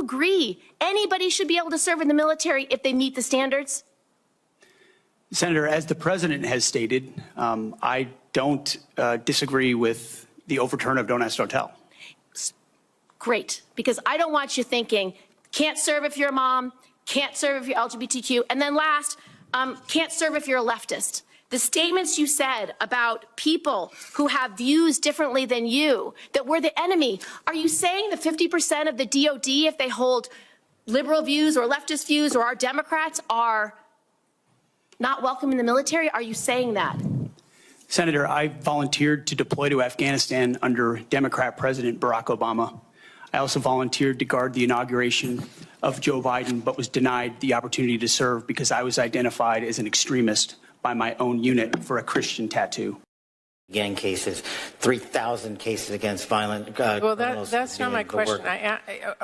agree anybody should be able to serve in the military if they meet the standards? Senator, as the president has stated, I don't disagree with the overturn of Don't Ask, Don't Tell. Great, because I don't want you thinking, can't serve if you're a mom, can't serve if you're LGBTQ, and then last, can't serve if you're a leftist. The statements you said about people who have views differently than you, that we're the enemy, are you saying that 50% of the DOD, if they hold liberal views or leftist views or are Democrats, are not welcome in the military? Are you saying that? Senator, I volunteered to deploy to Afghanistan under Democrat President Barack Obama. I also volunteered to guard the inauguration of Joe Biden, but was denied the opportunity to serve because I was identified as an extremist by my own unit for a Christian tattoo. Gang cases, 3,000 cases against violent criminals. That's not my question.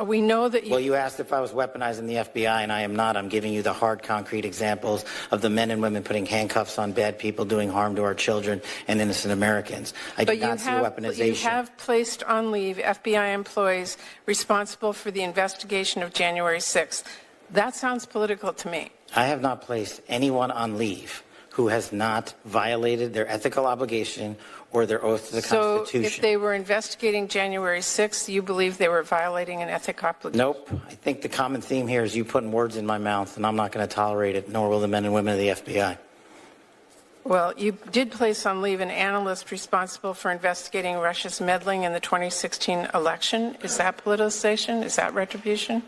We know that you... Well, you asked if I was weaponizing the FBI, and I am not. I'm giving you the hard, concrete examples of the men and women putting handcuffs on bad people, doing harm to our children and innocent Americans. I do not see weaponization. But you have placed on leave FBI employees responsible for the investigation of January 6th. That sounds political to me. I have not placed anyone on leave who has not violated their ethical obligation or their oath to the Constitution. So if they were investigating January 6th, you believe they were violating an ethical obligation? Nope. I think the common theme here is you putting words in my mouth, and I'm not going to tolerate it, nor will the men and women of the FBI. Well, you did place on leave an analyst responsible for investigating Russia's meddling in the 2016 election. Is that politicization? Is that retribution?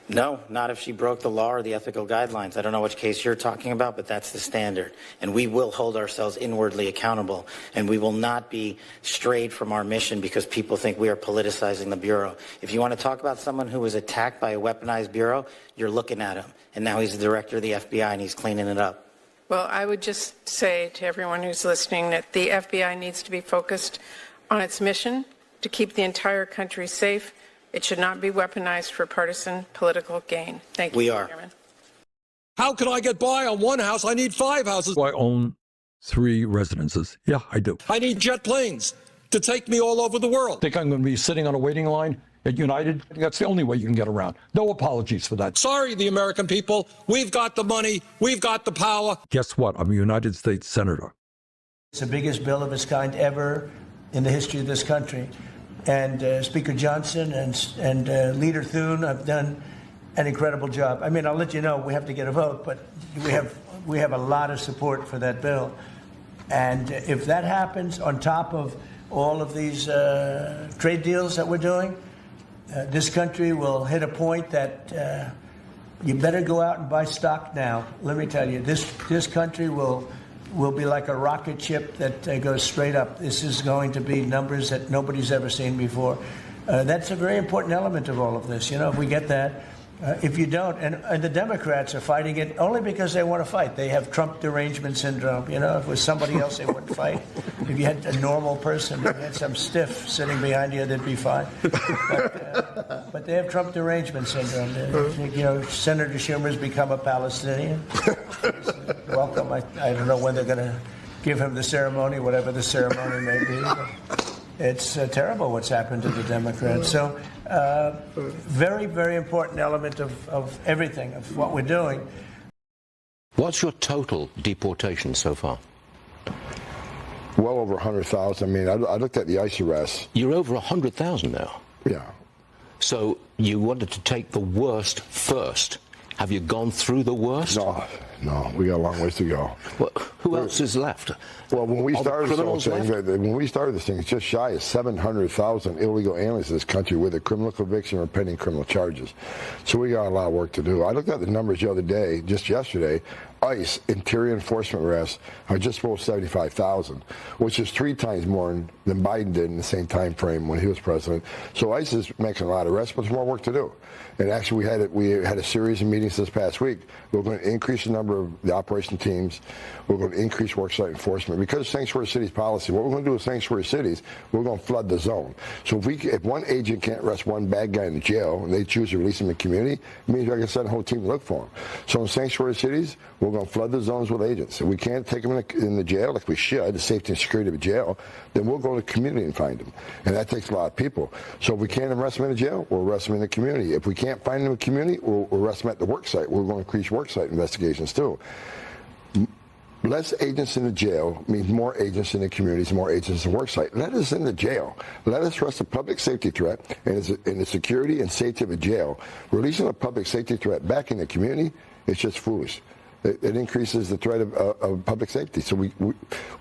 No, not if she broke the law or the ethical guidelines. I don't know which case you're talking about, but that's the standard. And we will hold ourselves inwardly accountable, and we will not be strayed from our mission because people think we are politicizing the Bureau. If you want to talk about someone who was attacked by a weaponized Bureau, you're looking at him. And now he's the director of the FBI, and he's cleaning it up. Well, I would just say to everyone who's listening that the FBI needs to be focused on its mission to keep the entire country safe. It should not be weaponized for partisan political gain. Thank you, We are. Chairman. How can I get by on one house? I need 5 houses. I own 3 residences. Yeah, I do. I need jet planes to take me all over the world. Think I'm going to be sitting on a waiting line at United? That's the only way you can get around. No apologies for that. Sorry, the American people. We've got the money. We've got the power. Guess what? I'm a United States Senator. It's the biggest bill of its kind ever in the history of this country. And Speaker Johnson and Leader Thune have done an incredible job. I mean, I'll let you know we have to get a vote, but we have a lot of support for that bill. And if that happens on top of all of these trade deals that we're doing, this country will hit a point that you better go out and buy stock now. Let me tell you, this country will be like a rocket ship that goes straight up. This is going to be numbers that nobody's ever seen before. That's a very important element of all of this. You know, if we get that, if you don't, and the Democrats are fighting it only because they want to fight. They have Trump derangement syndrome. You know, if it was somebody else, they wouldn't fight. If you had a normal person, if you had some stiff sitting behind you, they'd be fine. But they have Trump derangement syndrome. You know, Senator Schumer's become a Palestinian. Welcome. I don't know when they're going to give him the ceremony, whatever the ceremony may be. It's terrible what's happened to the Democrats. So very, very important element of everything, of what we're doing. What's your total deportation so far? Well over 100,000. I mean, I looked at the ICE arrests. You're over 100,000 now. Yeah. So you wanted to take the worst first. Have you gone through the worst? No, we got a long ways to go. Well, who else is left? Well, when we started this this thing, it's just shy of 700,000 illegal aliens in this country with a criminal conviction or pending criminal charges. So we got a lot of work to do. I looked at the numbers the other day, just yesterday. ICE interior enforcement arrests are just below 75,000, which is 3 times more than Biden did in the same time frame when he was president. So ICE is making a lot of arrests, but there's more work to do. And actually, we had a series of meetings this past week. We're going to increase the number of the operation teams. We're going to increase worksite enforcement. Because of Sanctuary Cities policy, what we're going to do with Sanctuary Cities, we're going to flood the zone. So if one agent can't arrest one bad guy in the jail and they choose to release him in the community, it means I can send a whole team to look for him. So in Sanctuary Cities, we're going to flood the zones with agents. If we can't take them in the jail like we should, the safety and security of a jail, then we'll go to the community and find them. And that takes a lot of people. So if we can't arrest them in the jail, we'll arrest them in the community. If we can't find them in the community, we'll arrest them at the work site. We're going to increase work site investigations too. Less agents in the jail means more agents in the communities, more agents in the work site. Let us in the jail. Let us arrest a public safety threat and the security and safety of a jail. Releasing a public safety threat back in the community, it's just foolish. It increases the threat of public safety. So we're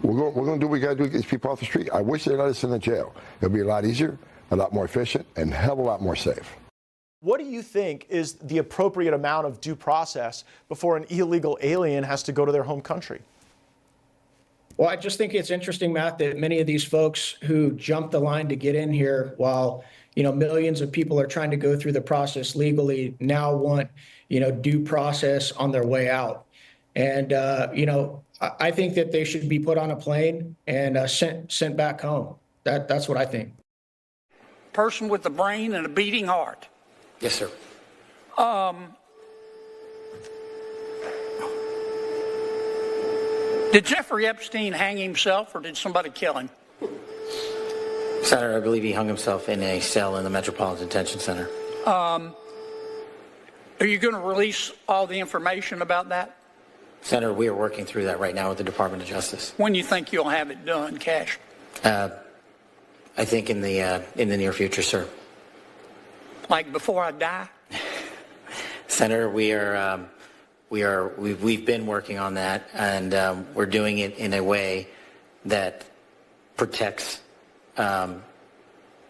going to do what we got to do to get these people off the street. I wish they let us in the jail. It'll be a lot easier, a lot more efficient, and a hell of a lot more safe. What do you think is the appropriate amount of due process before an illegal alien has to go to their home country? Well, I just think it's interesting, Matt, that many of these folks who jumped the line to get in here while, millions of people are trying to go through the process legally now want, due process on their way out. And, I think that they should be put on a plane and sent back home. That's what I think. Person with a brain and a beating heart. Yes, sir. Did Jeffrey Epstein hang himself or did somebody kill him? Senator, I believe he hung himself in a cell in the Metropolitan Detention Center. Are you going to release all the information about that? Senator, we are working through that right now with the Department of Justice. When do you think you'll have it done, Cash? I think in the near future, sir. Like before I die? Senator, we've been working on that, and we're doing it in a way that protects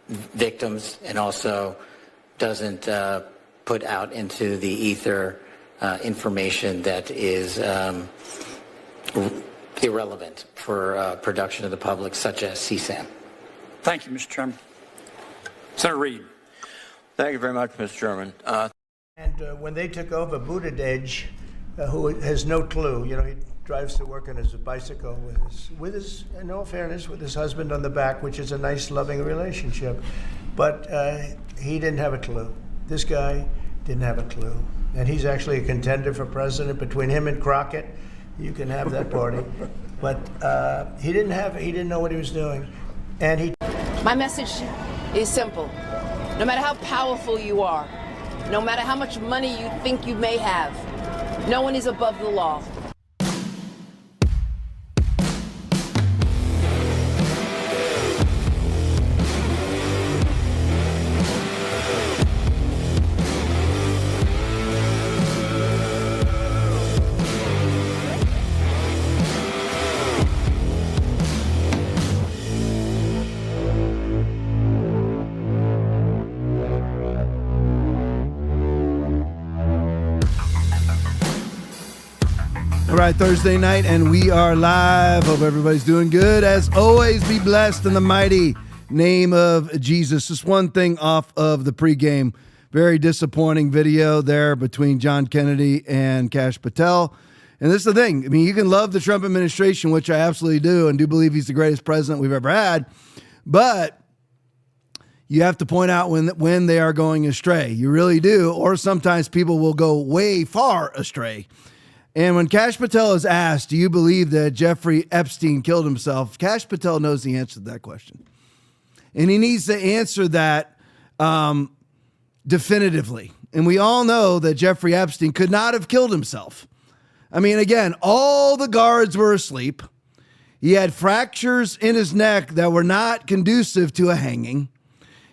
victims and also doesn't put out into the ether information that is irrelevant for production of the public, such as CSAM. Thank you, Mr. Chairman. Senator Reid. Thank you very much, Mr. Chairman. And when they took over, Buttigieg, who has no clue, he drives to work on his bicycle with his, in all fairness, with his husband on the back, which is a nice, loving relationship. But he didn't have a clue. This guy didn't have a clue. And he's actually a contender for president. Between him and Crockett, you can have that party. But he didn't know what he was doing. And My message is simple. No matter how powerful you are, no matter how much money you think you may have, no one is above the law. All right, Thursday night, and we are live. Hope everybody's doing good. As always, be blessed in the mighty name of Jesus. Just one thing off of the pregame. Very disappointing video there between John Kennedy and Kash Patel. And this is the thing. I mean, you can love the Trump administration, which I absolutely do, and do believe he's the greatest president we've ever had. But you have to point out when they are going astray. You really do. Or sometimes people will go way far astray. And when Kash Patel is asked, do you believe that Jeffrey Epstein killed himself? Kash Patel knows the answer to that question. And he needs to answer that definitively. And we all know that Jeffrey Epstein could not have killed himself. I mean, again, all the guards were asleep. He had fractures in his neck that were not conducive to a hanging.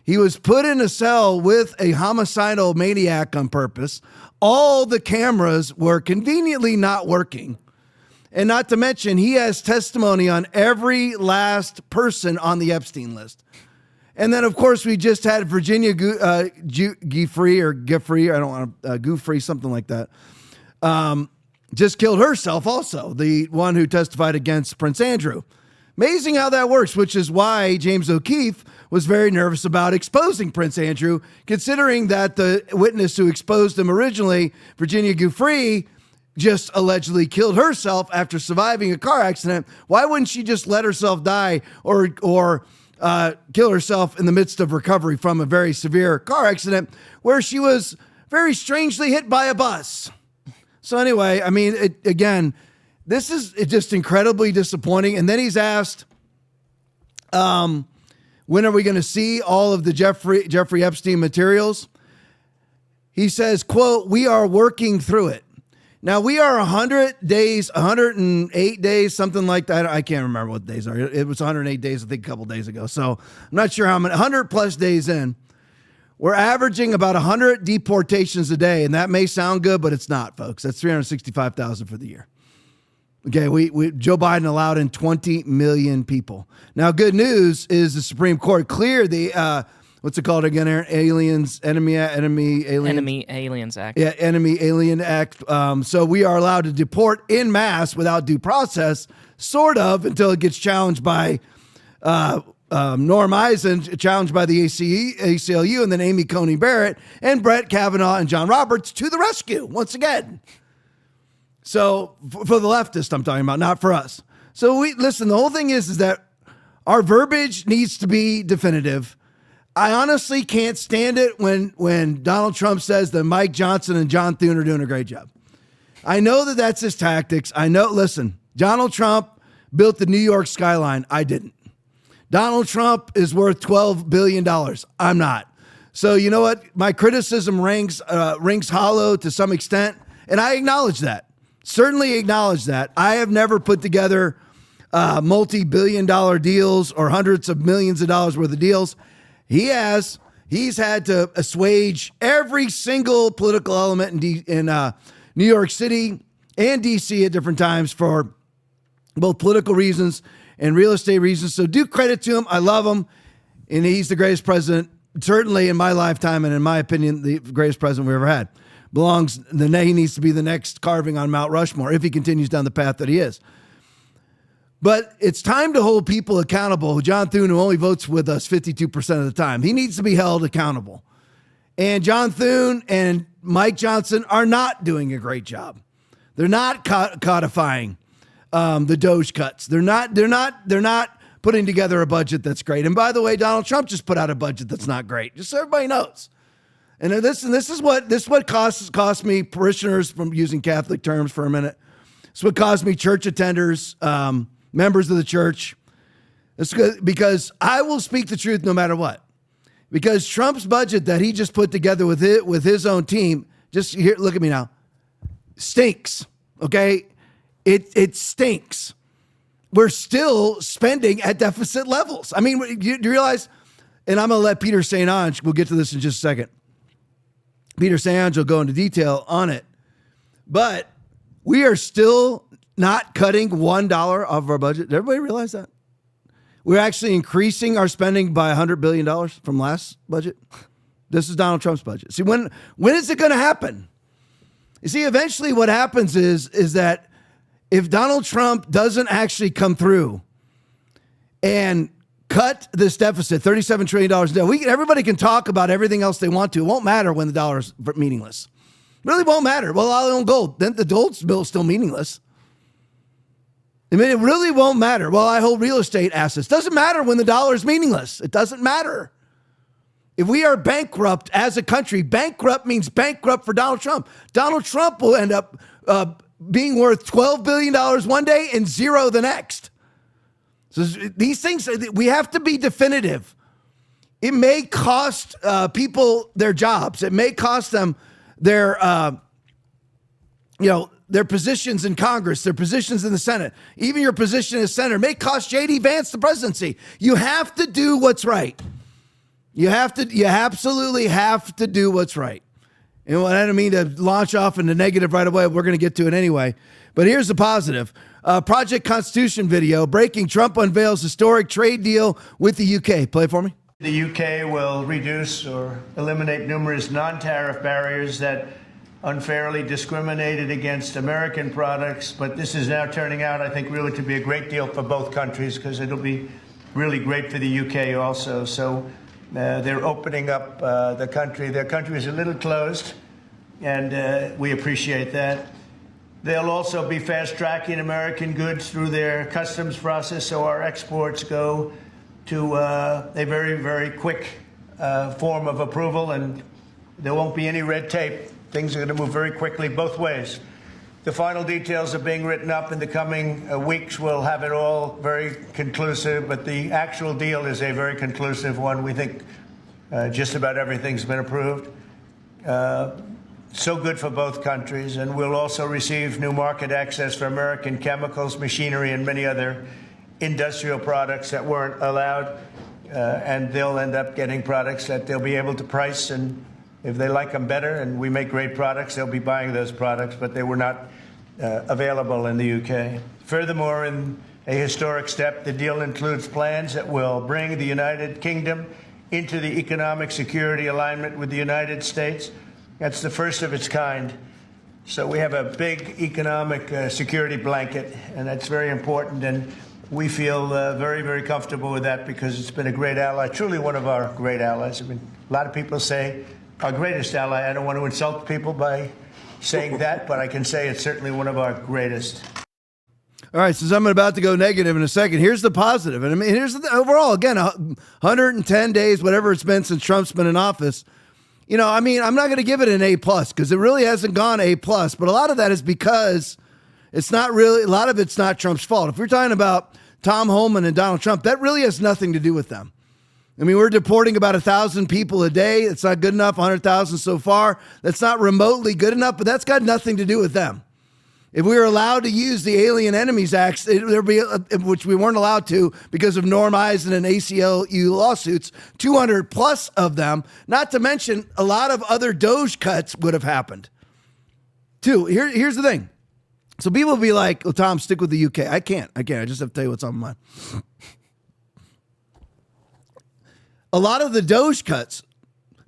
He was put in a cell with a homicidal maniac on purpose. All the cameras were conveniently not working. And not to mention, he has testimony on every last person on the Epstein list. And then, of course, we just had Virginia Giuffre, something like that, just killed herself also, the one who testified against Prince Andrew. Amazing how that works, which is why James O'Keefe was very nervous about exposing Prince Andrew, considering that the witness who exposed him originally, Virginia Giuffre, just allegedly killed herself after surviving a car accident. Why wouldn't she just let herself die or kill herself in the midst of recovery from a very severe car accident where she was very strangely hit by a bus? So anyway, I mean, again, this is just incredibly disappointing. And then he's asked, when are we going to see all of the Jeffrey Epstein materials? He says, quote, we are working through it. Now, we are 100 days, 108 days, something like that. I can't remember what days are. It was 108 days, I think, a couple days ago. So I'm not sure how many, 100 plus days in. We're averaging about 100 deportations a day, and that may sound good, but it's not, folks. That's 365,000 for the year. Okay, Joe Biden allowed in 20 million people. Now, good news is the Supreme Court cleared the what's it called again, Aaron? Enemy Aliens Act. Yeah, Enemy Alien Act. So we are allowed to deport en masse without due process, sort of, until it gets challenged by Norm Eisen, challenged by the ACLU, and then Amy Coney Barrett, and Brett Kavanaugh and John Roberts to the rescue once again. So for the leftists, I'm talking about, not for us. So listen, the whole thing is that our verbiage needs to be definitive. I honestly can't stand it when Donald Trump says that Mike Johnson and John Thune are doing a great job. I know that that's his tactics. I know, listen, Donald Trump built the New York skyline. I didn't. Donald Trump is worth $12 billion. I'm not. So you know what? My criticism rings hollow to some extent, and I acknowledge that. Certainly acknowledge that. I have never put together multi-billion-dollar deals or hundreds of millions of dollars worth of deals. He has. He's had to assuage every single political element in New York City and D.C. at different times for both political reasons and real estate reasons. So do credit to him. I love him. And he's the greatest president, certainly in my lifetime, and in my opinion, the greatest president we ever had. He needs to be the next carving on Mount Rushmore if he continues down the path that he is. But it's time to hold people accountable. John Thune, who only votes with us 52% of the time, he needs to be held accountable. And John Thune and Mike Johnson are not doing a great job. They're not codifying the Doge cuts. They're not putting together a budget that's great. And by the way, Donald Trump just put out a budget that's not great, just so everybody knows. And this is what cost me parishioners, from using Catholic terms for a minute. It's what cost me church attenders, members of the church. It's because I will speak the truth no matter what. Because Trump's budget that he just put together with his own team, just here, look at me now, stinks. Okay, it stinks. We're still spending at deficit levels. I mean, do you realize? And I'm going to let Peter St. Onge, we'll get to this in just a second. Peter St. Onge will go into detail on it. But we are still not cutting $1 off of our budget. Did everybody realize that? We're actually increasing our spending by $100 billion from last budget. This is Donald Trump's budget. See, when is it going to happen? You see, eventually what happens is that if Donald Trump doesn't actually come through and cut this deficit, $37 trillion in debt, everybody can talk about everything else they want to. It won't matter when the dollar is meaningless. It really won't matter. Well, I'll own gold. Then the gold bill is still meaningless. I mean, it really won't matter. Well, I hold real estate assets. Doesn't matter when the dollar is meaningless. It doesn't matter. If we are bankrupt as a country, bankrupt means bankrupt for Donald Trump. Donald Trump will end up being worth $12 billion one day and zero the next. So these things, we have to be definitive. It may cost people their jobs. It may cost them their positions in Congress, their positions in the Senate, even your position as senator may cost J.D. Vance the presidency. You have to do what's right. You absolutely have to do what's right. And I don't mean to launch off into negative right away. We're going to get to it anyway. But here's the positive. Project Constitution video breaking. Trump unveils historic trade deal with the UK. Play it for me. The UK will reduce or eliminate numerous non-tariff barriers that unfairly discriminated against American products. But this is now turning out, I think, really to be a great deal for both countries, because it'll be really great for the UK also. So they're opening up the country. Their country is a little closed, and we appreciate that. They'll also be fast-tracking American goods through their customs process, so our exports go to a very, very quick form of approval, and there won't be any red tape. Things are going to move very quickly both ways. The final details are being written up in the coming weeks. We'll have it all very conclusive, but the actual deal is a very conclusive one. We think just about everything's been approved. So good for both countries, and we'll also receive new market access for American chemicals, machinery, and many other industrial products that weren't allowed, and they'll end up getting products that they'll be able to price, and if they like them better and we make great products, they'll be buying those products, but they were not available in the UK. Furthermore, in a historic step, the deal includes plans that will bring the United Kingdom into the economic security alignment with the United States. That's the first of its kind. So we have a big economic security blanket, and that's very important. And we feel very, very comfortable with that because it's been a great ally, truly one of our great allies. I mean, a lot of people say our greatest ally. I don't want to insult people by saying that, but I can say it's certainly one of our greatest. All right, since I'm about to go negative in a second, here's the positive. And I mean, here's the overall, again, 110 days, whatever it's been since Trump's been in office. You know, I mean, I'm not going to give it an A+ because it really hasn't gone A+, but a lot of that is because it's not really, a lot of it's not Trump's fault. If we're talking about Tom Homan and Donald Trump, that really has nothing to do with them. I mean, we're deporting about 1,000 people a day. It's not good enough, 100,000 so far. That's not remotely good enough, but that's got nothing to do with them. If we were allowed to use the Alien Enemies Act, there'd be, which we weren't allowed to because of Norm Eisen and ACLU lawsuits, 200 plus of them, not to mention a lot of other Doge cuts would have happened. Two, here's the thing. So people will be like, well, Tom, stick with the UK. I can't. I just have to tell you what's on my mind. A lot of the Doge cuts,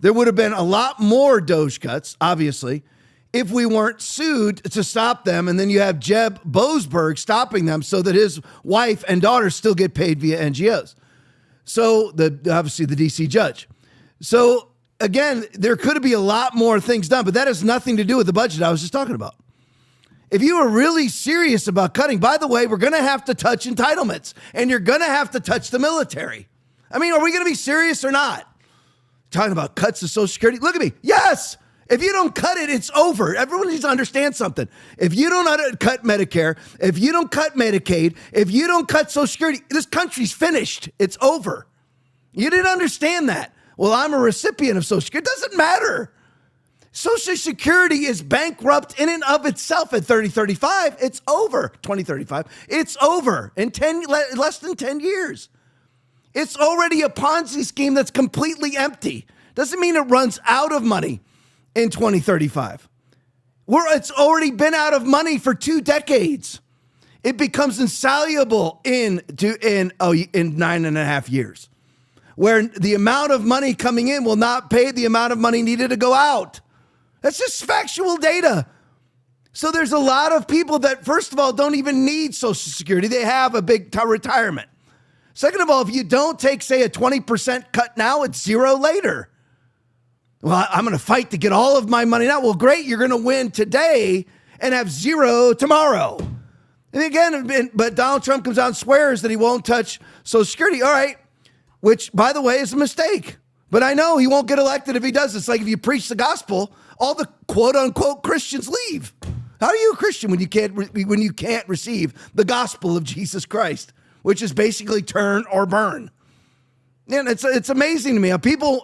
there would have been a lot more Doge cuts, obviously, if we weren't sued to stop them. And then you have Jeb Boasberg stopping them so that his wife and daughter still get paid via NGOs. So obviously the DC judge. So again, there could be a lot more things done, but that has nothing to do with the budget I was just talking about. If you are really serious about cutting, by the way, we're going to have to touch entitlements and you're going to have to touch the military. I mean, are we going to be serious or not? Talking about cuts to Social Security. Look at me. Yes. If you don't cut it, it's over. Everyone needs to understand something. If you don't cut Medicare, if you don't cut Medicaid, if you don't cut Social Security, this country's finished. It's over. You didn't understand that. Well, I'm a recipient of Social Security. It doesn't matter. Social Security is bankrupt in and of itself at 3035. It's over. 2035. It's over in less than 10 years. It's already a Ponzi scheme that's completely empty. Doesn't mean it runs out of money in 2035. It's already been out of money for 2 decades. It becomes insoluble in 9.5 years, where the amount of money coming in will not pay the amount of money needed to go out. That's just factual data. So there's a lot of people that, first of all, don't even need Social Security. They have a big retirement. Second of all, if you don't take, say, a 20% cut now, it's zero later. Well, I'm going to fight to get all of my money now. Well, great. You're going to win today and have zero tomorrow. And again, but Donald Trump comes out and swears that he won't touch Social Security. All right. Which, by the way, is a mistake. But I know he won't get elected if he does. It's like if you preach the gospel, all the quote unquote Christians leave. How are you a Christian when you can't receive the gospel of Jesus Christ, which is basically turn or burn? And it's amazing to me how people,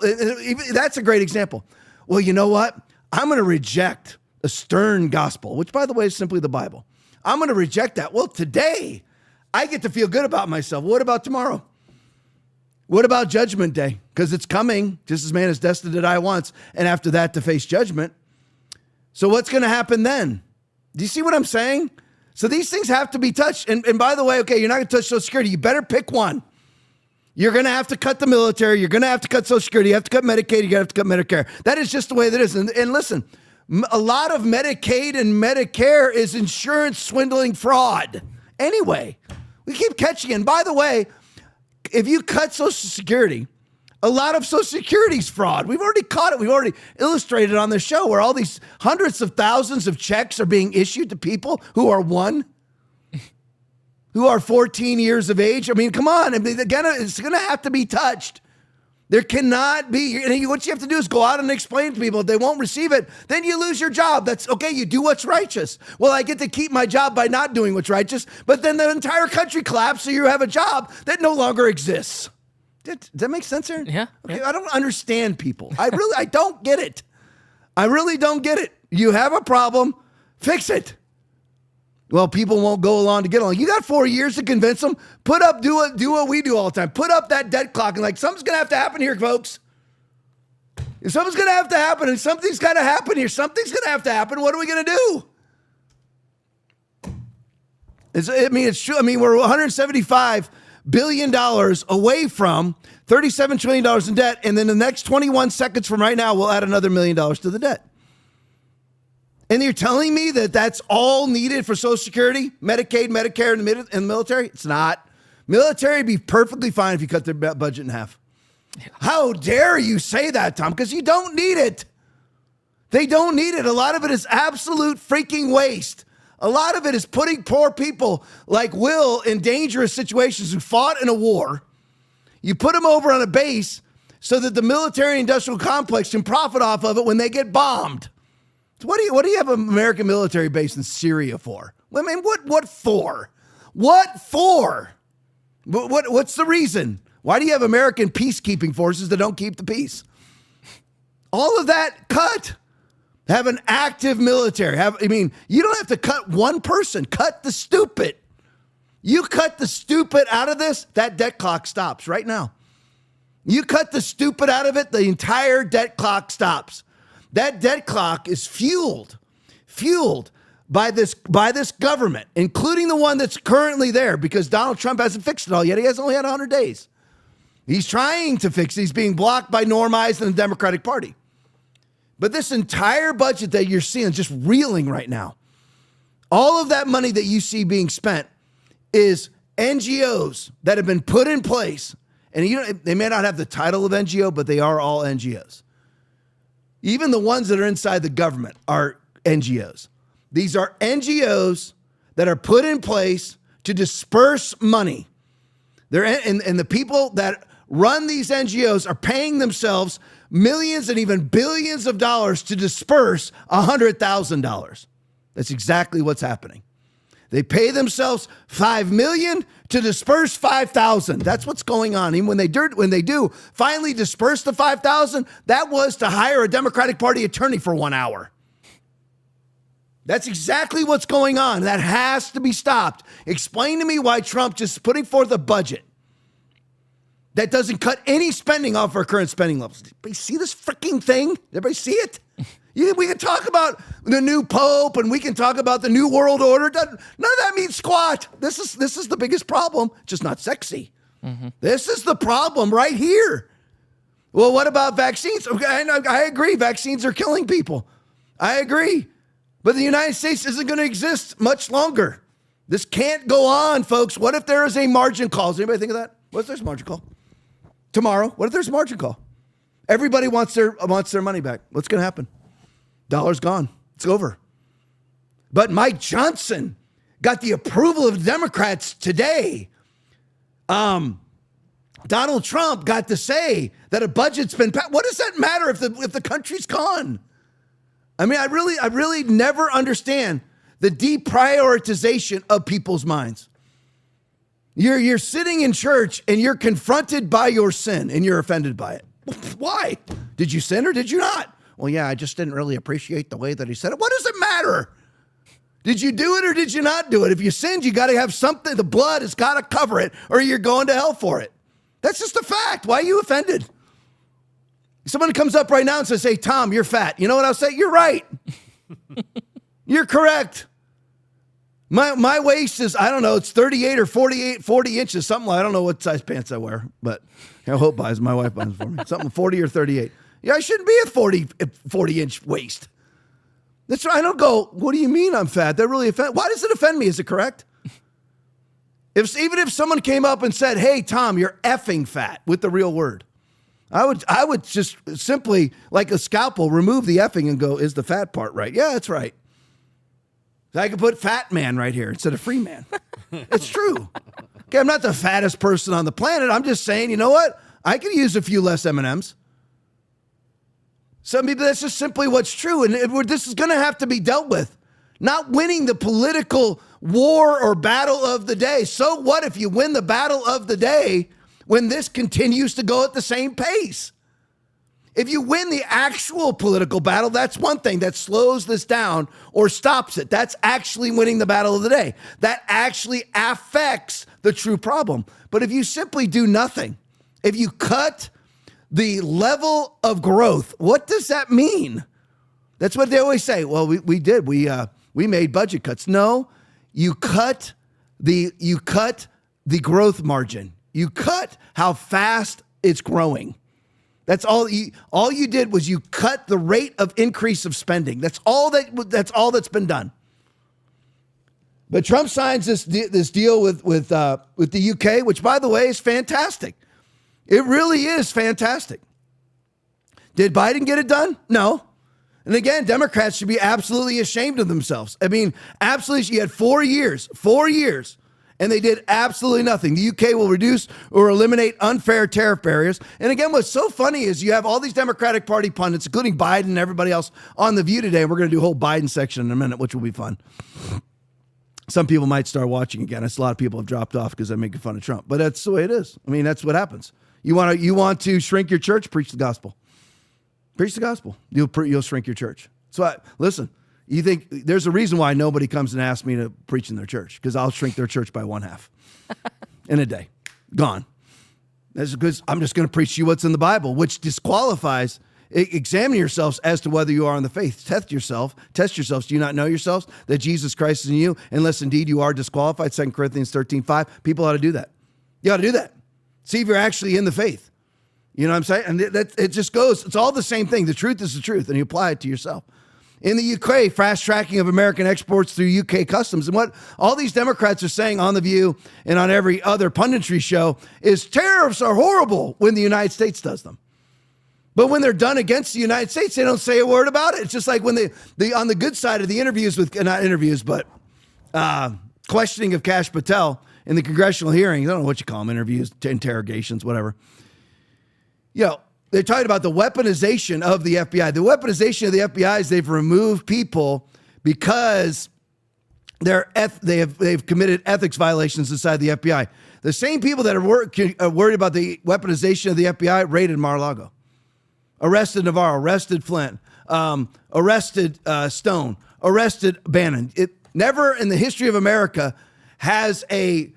that's a great example. Well, you know what? I'm going to reject a stern gospel, which, by the way, is simply the Bible. I'm going to reject that. Well, today, I get to feel good about myself. What about tomorrow? What about Judgment Day? Because it's coming, just as man is destined to die once, and after that to face judgment. So what's going to happen then? Do you see what I'm saying? So these things have to be touched. And by the way, okay, you're not going to touch Social Security. You better pick one. You're going to have to cut the military. You're going to have to cut Social Security. You have to cut Medicaid. You're going to have to cut Medicare. That is just the way that is. And listen, a lot of Medicaid and Medicare is insurance swindling fraud. Anyway, we keep catching it. And by the way, if you cut Social Security, a lot of Social Security's fraud. We've already caught it. We've already illustrated on the show where all these hundreds of thousands of checks are being issued to people who are who are 14 years of age. I mean, come on. I mean, again, it's going to have to be touched. There cannot be, and what you have to do is go out and explain to people. If they won't receive it, then you lose your job. That's okay, you do what's righteous. Well, I get to keep my job by not doing what's righteous, but then the entire country collapses, so you have a job that no longer exists. Does that make sense, Aaron? Yeah. Okay, I don't understand people. I don't get it. I really don't get it. You have a problem, fix it. Well, people won't go along to get along. You got 4 years to convince them. Do what we do all the time. Put up that debt clock and something's going to have to happen here, folks. If something's going to have to happen and something's got to happen here, something's going to have to happen. What are we going to do? It's true. We're $175 billion away from $37 trillion in debt. And then the next 21 seconds from right now, we'll add another $1 million to the debt. And you're telling me that that's all needed for Social Security, Medicaid, Medicare, and the military? It's not. Military would be perfectly fine if you cut their budget in half. Yeah. How dare you say that, Tom? Because you don't need it. They don't need it. A lot of it is absolute freaking waste. A lot of it is putting poor people like Will in dangerous situations who fought in a war. You put them over on a base so that the military-industrial complex can profit off of it when they get bombed. So what do you have an American military base in Syria for? I mean, what for? What for? What's the reason? Why do you have American peacekeeping forces that don't keep the peace? All of that cut. Have an active military. You don't have to cut one person. Cut the stupid. You cut the stupid out of this, that debt clock stops right now. You cut the stupid out of it, the entire debt clock stops. That debt clock is fueled by this government, including the one that's currently there, because Donald Trump hasn't fixed it all yet. He has only had 100 days. He's trying to fix it. He's being blocked by Norm Eisen and the Democratic Party. But this entire budget that you're seeing is just reeling right now. All of that money that you see being spent is NGOs that have been put in place. And they may not have the title of NGO, but they are all NGOs. Even the ones that are inside the government are NGOs. These are NGOs that are put in place to disperse money. And the people that run these NGOs are paying themselves millions and even billions of dollars to disperse $100,000. That's exactly what's happening. They pay themselves $5 million to disperse $5,000. That's what's going on. Even when they do finally disperse the $5,000, that was to hire a Democratic Party attorney for 1 hour. That's exactly what's going on. That has to be stopped. Explain to me why Trump just putting forth a budget that doesn't cut any spending off our current spending levels. Everybody see this freaking thing? Everybody see it? We can talk about the new pope and we can talk about the new world order. None of that means squat. This is the biggest problem, just not sexy. Mm-hmm. This is the problem right here. Well, what about vaccines? Okay, I agree. Vaccines are killing people. I agree. But the United States isn't going to exist much longer. This can't go on, folks. What if there is a margin call? Does anybody think of that? What if there's a margin call? Tomorrow, what if there's a margin call? Everybody wants their money back. What's going to happen? Dollar's gone. It's over. But Mike Johnson got the approval of the Democrats today. Donald Trump got to say that a budget's been passed. What does that matter if the country's gone? I really never understand the deprioritization of people's minds. You're sitting in church and you're confronted by your sin and you're offended by it. Why? Did you sin or did you not? Well, yeah, I just didn't really appreciate the way that he said it. What does it matter? Did you do it or did you not do it? If you sinned, you got to have something. The blood has got to cover it or you're going to hell for it. That's just a fact. Why are you offended? Someone comes up right now and says, hey, Tom, you're fat. You know what I'll say? You're right. You're correct. My waist is, I don't know, it's 38 or 40 inches, something like, I don't know what size pants I wear, but I hope buys, my wife buys for me. Something 40 or 38. Yeah, I shouldn't be a 40-inch waist. That's right. I don't go, what do you mean I'm fat? That really offends. Why does it offend me? Is it correct? Even if someone came up and said, hey, Tom, you're effing fat with the real word, I would just simply, like a scalpel, remove the effing and go, is the fat part right? Yeah, that's right. I could put fat man right here instead of free man. It's true. Okay, I'm not the fattest person on the planet. I'm just saying, you know what? I could use a few less M&Ms. Some people, that's just simply what's true. And this is going to have to be dealt with. Not winning the political war or battle of the day. So what if you win the battle of the day when this continues to go at the same pace? If you win the actual political battle, that's one thing that slows this down or stops it. That's actually winning the battle of the day. That actually affects the true problem. But if you simply do nothing, if you cut the level of growth, what does that mean? That's what they always say. Well, we did. We made budget cuts. No, you cut the growth margin. You cut how fast it's growing. That's all you did was you cut the rate of increase of spending. That's all that's been done. But Trump signs this deal with the UK, which, by the way, is fantastic. It really is fantastic. Did Biden get it done? No. And again, Democrats should be absolutely ashamed of themselves. I mean, absolutely. You had 4 years, and they did absolutely nothing. The UK will reduce or eliminate unfair tariff barriers. And again, what's so funny is you have all these Democratic Party pundits, including Biden and everybody else, on The View today. We're going to do a whole Biden section in a minute, which will be fun. Some people might start watching again. It's a lot of people have dropped off because I'm making fun of Trump. But that's the way it is. I mean, that's what happens. You want to shrink your church? Preach the gospel. Preach the gospel. You'll shrink your church. So listen, you think there's a reason why nobody comes and asks me to preach in their church, because I'll shrink their church by 1/2 in a day. Gone. That's because I'm just going to preach to you what's in the Bible, which disqualifies. Examine yourselves as to whether you are in the faith. Test yourselves. Do you not know yourselves that Jesus Christ is in you, unless indeed you are disqualified? 2 Corinthians 13:5. People ought to do that. You ought to do that. See if you're actually in the faith. You know what I'm saying? And it just goes, it's all the same thing. The truth is the truth, and you apply it to yourself. In the UK, fast tracking of American exports through UK customs. And what all these Democrats are saying on The View and on every other punditry show is tariffs are horrible when the United States does them. But when they're done against the United States, they don't say a word about it. It's just like when they on the good side of the interviews with, not interviews, but questioning of Kash Patel in the congressional hearings. I don't know what you call them, interviews, interrogations, whatever. You know, they're talking about the weaponization of the FBI. The weaponization of the FBI is they've removed people because they've committed ethics violations inside the FBI. The same people that are worried about the weaponization of the FBI raided Mar-a-Lago, arrested Navarro, arrested Flynn, arrested Stone, arrested Bannon. It never in the history of America has a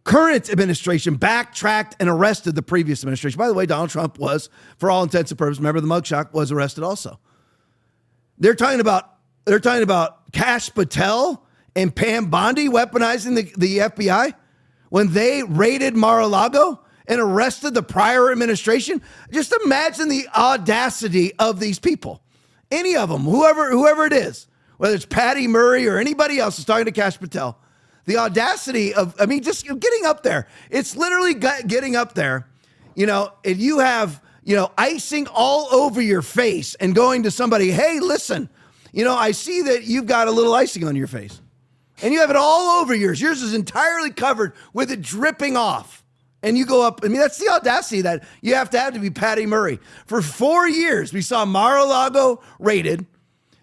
current administration backtracked and arrested the previous administration. By the way, Donald Trump was, for all intents and purposes, remember the mugshot, was arrested also. They're talking about Kash Patel and Pam Bondi weaponizing the FBI when they raided Mar-a-Lago and arrested the prior administration. Just imagine the audacity of these people. Any of them, whoever it is, whether it's Patty Murray or anybody else is talking to Kash Patel. The audacity of, just getting up there. It's literally getting up there, and you have, icing all over your face and going to somebody, hey, listen, I see that you've got a little icing on your face and you have it all over yours. Yours is entirely covered with it dripping off. And you go up, that's the audacity that you have to be Patty Murray. For 4 years, we saw Mar-a-Lago raided.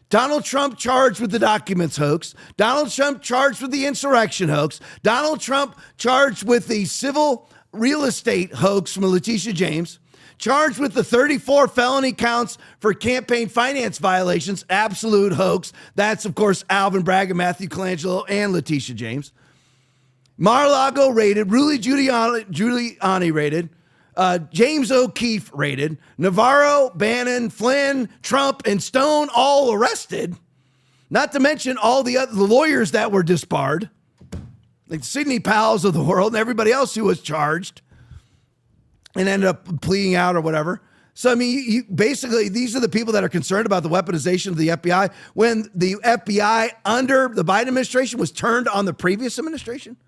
Donald Trump charged with the documents hoax. Donald Trump charged with the insurrection hoax. Donald Trump charged with the civil real estate hoax from Letitia James. Charged with the 34 felony counts for campaign finance violations. Absolute hoax. That's, of course, Alvin Bragg and Matthew Colangelo and Letitia James. Mar-a-Lago raided. Rudy Giuliani raided. James O'Keefe raided, Navarro, Bannon, Flynn, Trump, and Stone all arrested. Not to mention all the lawyers that were disbarred, like Sidney Powell's of the world and everybody else who was charged and ended up pleading out or whatever. So, basically, these are the people that are concerned about the weaponization of the FBI when the FBI under the Biden administration was turned on the previous administration.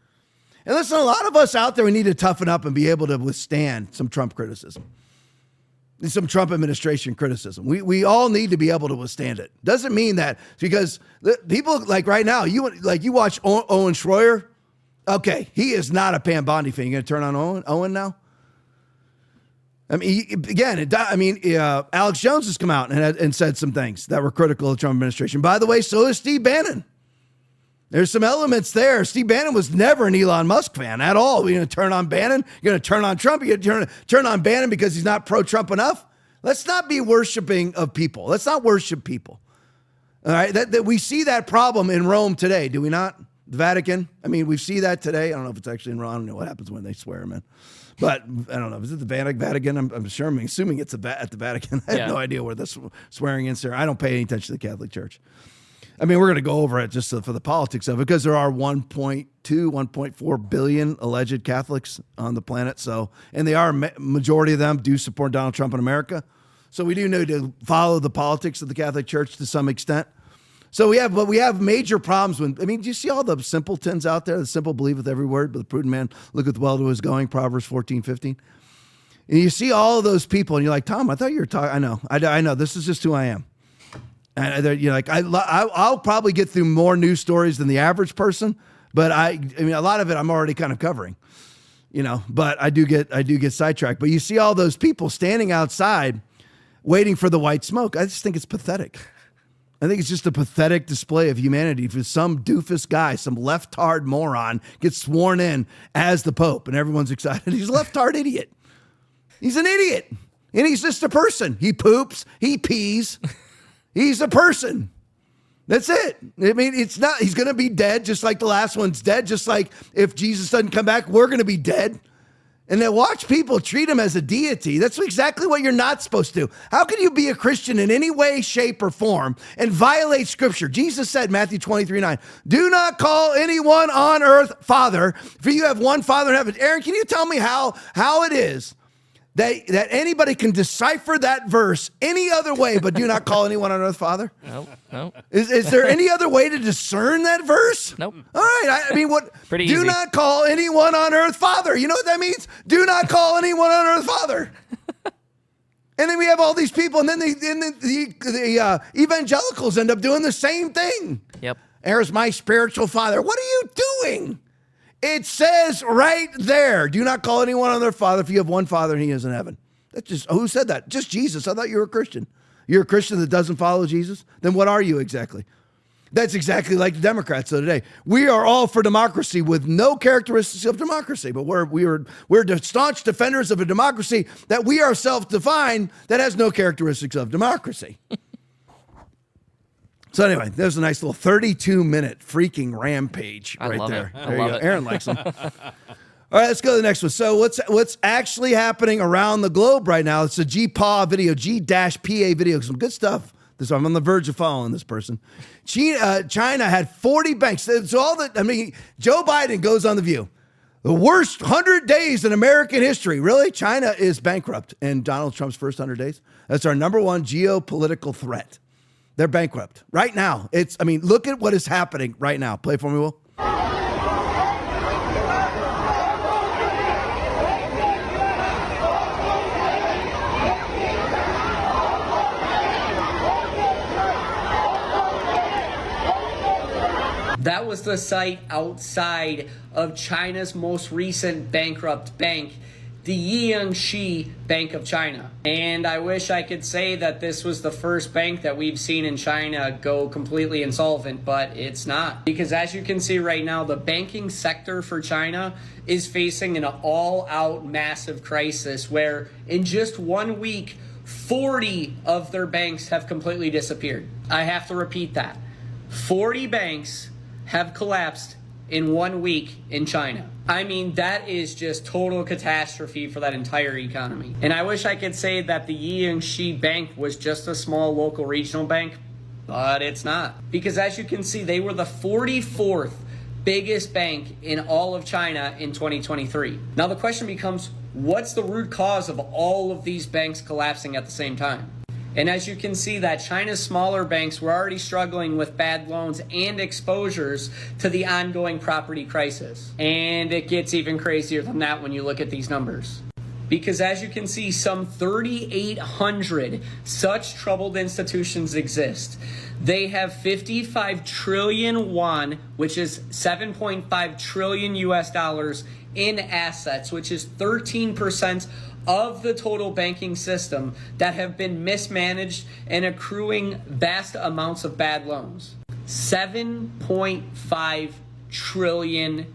And listen, a lot of us out there, we need to toughen up and be able to withstand some Trump criticism, some Trump administration criticism. We all need to be able to withstand it. Doesn't mean that because people like right now, you watch Owen Schroyer. Okay, he is not a Pam Bondi fan. You going to turn on Owen now? I mean, again, Alex Jones has come out and said some things that were critical of the Trump administration. By the way, so is Steve Bannon. There's some elements there. Steve Bannon was never an Elon Musk fan at all. You're going to turn on Bannon? You're going to turn on Trump? You're going to turn on Bannon because he's not pro-Trump enough? Let's not be worshiping of people. Let's not worship people. All right, that we see that problem in Rome today, do we not? The Vatican. I mean, we see that today. I don't know if it's actually in Rome. I don't know what happens when they swear him in. But I don't know. Is it the Vatican? I'm sure. I'm assuming it's at the Vatican. I have no idea where this swearing in there. I don't pay any attention to the Catholic Church. I mean, we're going to go over it just for the politics of it because there are 1.4 billion alleged Catholics on the planet. So, and they are majority of them do support Donald Trump in America. So we do need to follow the politics of the Catholic Church to some extent. So we have major problems when, I mean, do you see all the simpletons out there? The simple believe with every word, but the prudent man looketh well to his going, Proverbs 14:15. And you see all of those people and you're like, Tom, I thought you were talking. I know. This is just who I am. And you're like, I'll probably get through more news stories than the average person, but I mean, a lot of it I'm already kind of covering, but I do get sidetracked. But you see all those people standing outside waiting for the white smoke. I just think it's pathetic. I think it's just a pathetic display of humanity for some doofus guy, some leftard moron gets sworn in as the Pope and everyone's excited. He's a leftard idiot. He's an idiot. And he's just a person. He poops, he pees. He's a person. That's it. I mean, he's going to be dead just like the last one's dead. Just like if Jesus doesn't come back, we're going to be dead. And then watch people treat him as a deity. That's exactly what you're not supposed to do. How can you be a Christian in any way, shape, or form and violate Scripture? Jesus said, Matthew 23:9, do not call anyone on earth Father, for you have one Father in heaven. Aaron, can you tell me how it is that anybody can decipher that verse any other way but do not call anyone on earth Father? No. Is there any other way to discern that verse? Nope. All right. I mean, what? Pretty do easy. not call anyone on earth Father. You know what that means? Do not call anyone on earth Father. And then we have all these people, and then the evangelicals end up doing the same thing. Yep. There's my spiritual father. What are you doing? It says right there, do not call anyone on their father if you have one Father and he is in heaven. That's just, who said that? Just Jesus. I thought you were a Christian. You're a Christian that doesn't follow Jesus? Then what are you exactly? That's exactly like the Democrats of today. We are all for democracy with no characteristics of democracy, but we're staunch defenders of a democracy that we ourselves define that has no characteristics of democracy. So anyway, there's a nice little 32-minute freaking rampage right there. I love it. Aaron likes them. All right, let's go to the next one. So what's actually happening around the globe right now? It's a G-PA video, G-PA video. Some good stuff. I'm on the verge of following this person. China had 40 banks. Joe Biden goes on The View. The worst 100 days in American history. Really? China is bankrupt in Donald Trump's first 100 days. That's our number one geopolitical threat. They're bankrupt right now. Look at what is happening right now. Play for me, Will. That was the site outside of China's most recent bankrupt bank, the Jiangxi Bank of China. And I wish I could say that this was the first bank that we've seen in China go completely insolvent, but it's not. Because as you can see right now, the banking sector for China is facing an all-out massive crisis where in just 1 week, 40 of their banks have completely disappeared. I have to repeat that. 40 banks have collapsed in 1 week in China. I mean, that is just total catastrophe for that entire economy. And I wish I could say that the Jiangxi Bank was just a small local regional bank, but it's not. Because as you can see, they were the 44th biggest bank in all of China in 2023. Now the question becomes, what's the root cause of all of these banks collapsing at the same time? And as you can see, that China's smaller banks were already struggling with bad loans and exposures to the ongoing property crisis. And it gets even crazier than that when you look at these numbers. because as you can see, some 3,800 such troubled institutions exist. They have 55 trillion won, which is 7.5 trillion US dollars in assets, which is 13% of the total banking system that have been mismanaged and accruing vast amounts of bad loans. $7.5 trillion.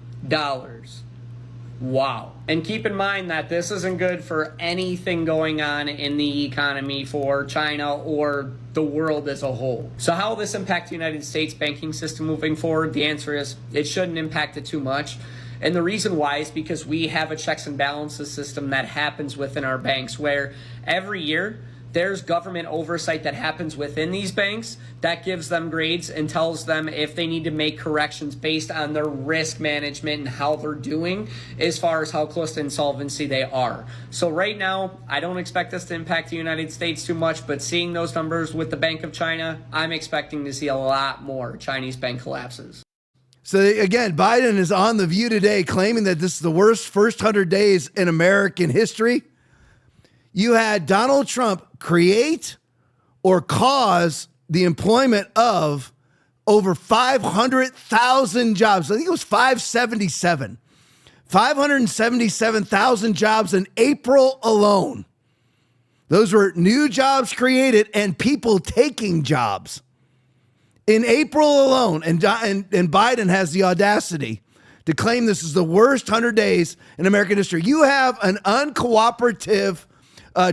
Wow. And keep in mind that this isn't good for anything going on in the economy for China or the world as a whole. So how will this impact the United States banking system moving forward? The answer is it shouldn't impact it too much. And the reason why is because we have a checks and balances system that happens within our banks where every year there's government oversight that happens within these banks that gives them grades and tells them if they need to make corrections based on their risk management and how they're doing as far as how close to insolvency they are. So right now, I don't expect this to impact the United States too much, but seeing those numbers with the Bank of China, I'm expecting to see a lot more Chinese bank collapses. So again, Biden is on The View today claiming that this is the worst first 100 days in American history. You had Donald Trump create or cause the employment of over 500,000 jobs. I think it was 577. 577,000 jobs in April alone. Those were new jobs created and people taking jobs. In April alone, and Biden has the audacity to claim this is the worst 100 days in American history. You have an uncooperative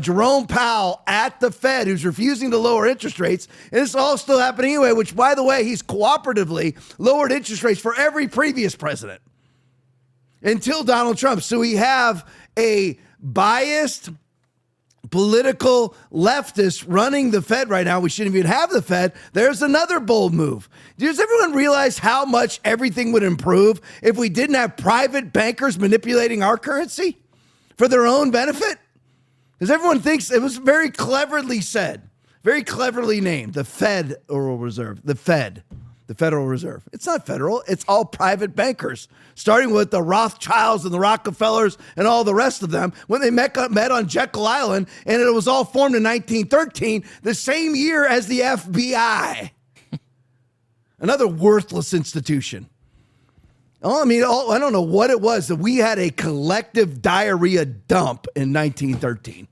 Jerome Powell at the Fed who's refusing to lower interest rates. And it's all still happening anyway, which, by the way, he's cooperatively lowered interest rates for every previous president until Donald Trump. So we have a biased political leftist running the Fed right now. We shouldn't even have the Fed. There's another bold move. Does everyone realize how much everything would improve if we didn't have private bankers manipulating our currency for their own benefit? Because everyone thinks it was very cleverly said, very cleverly named, the Federal Reserve, the Fed, the Federal Reserve. It's not federal. It's all private bankers, starting with the Rothschilds and the Rockefellers and all the rest of them when they met on Jekyll Island, and it was all formed in 1913, the same year as the FBI. Another worthless institution. Oh, I mean, I don't know what it was that we had a collective diarrhea dump in 1913.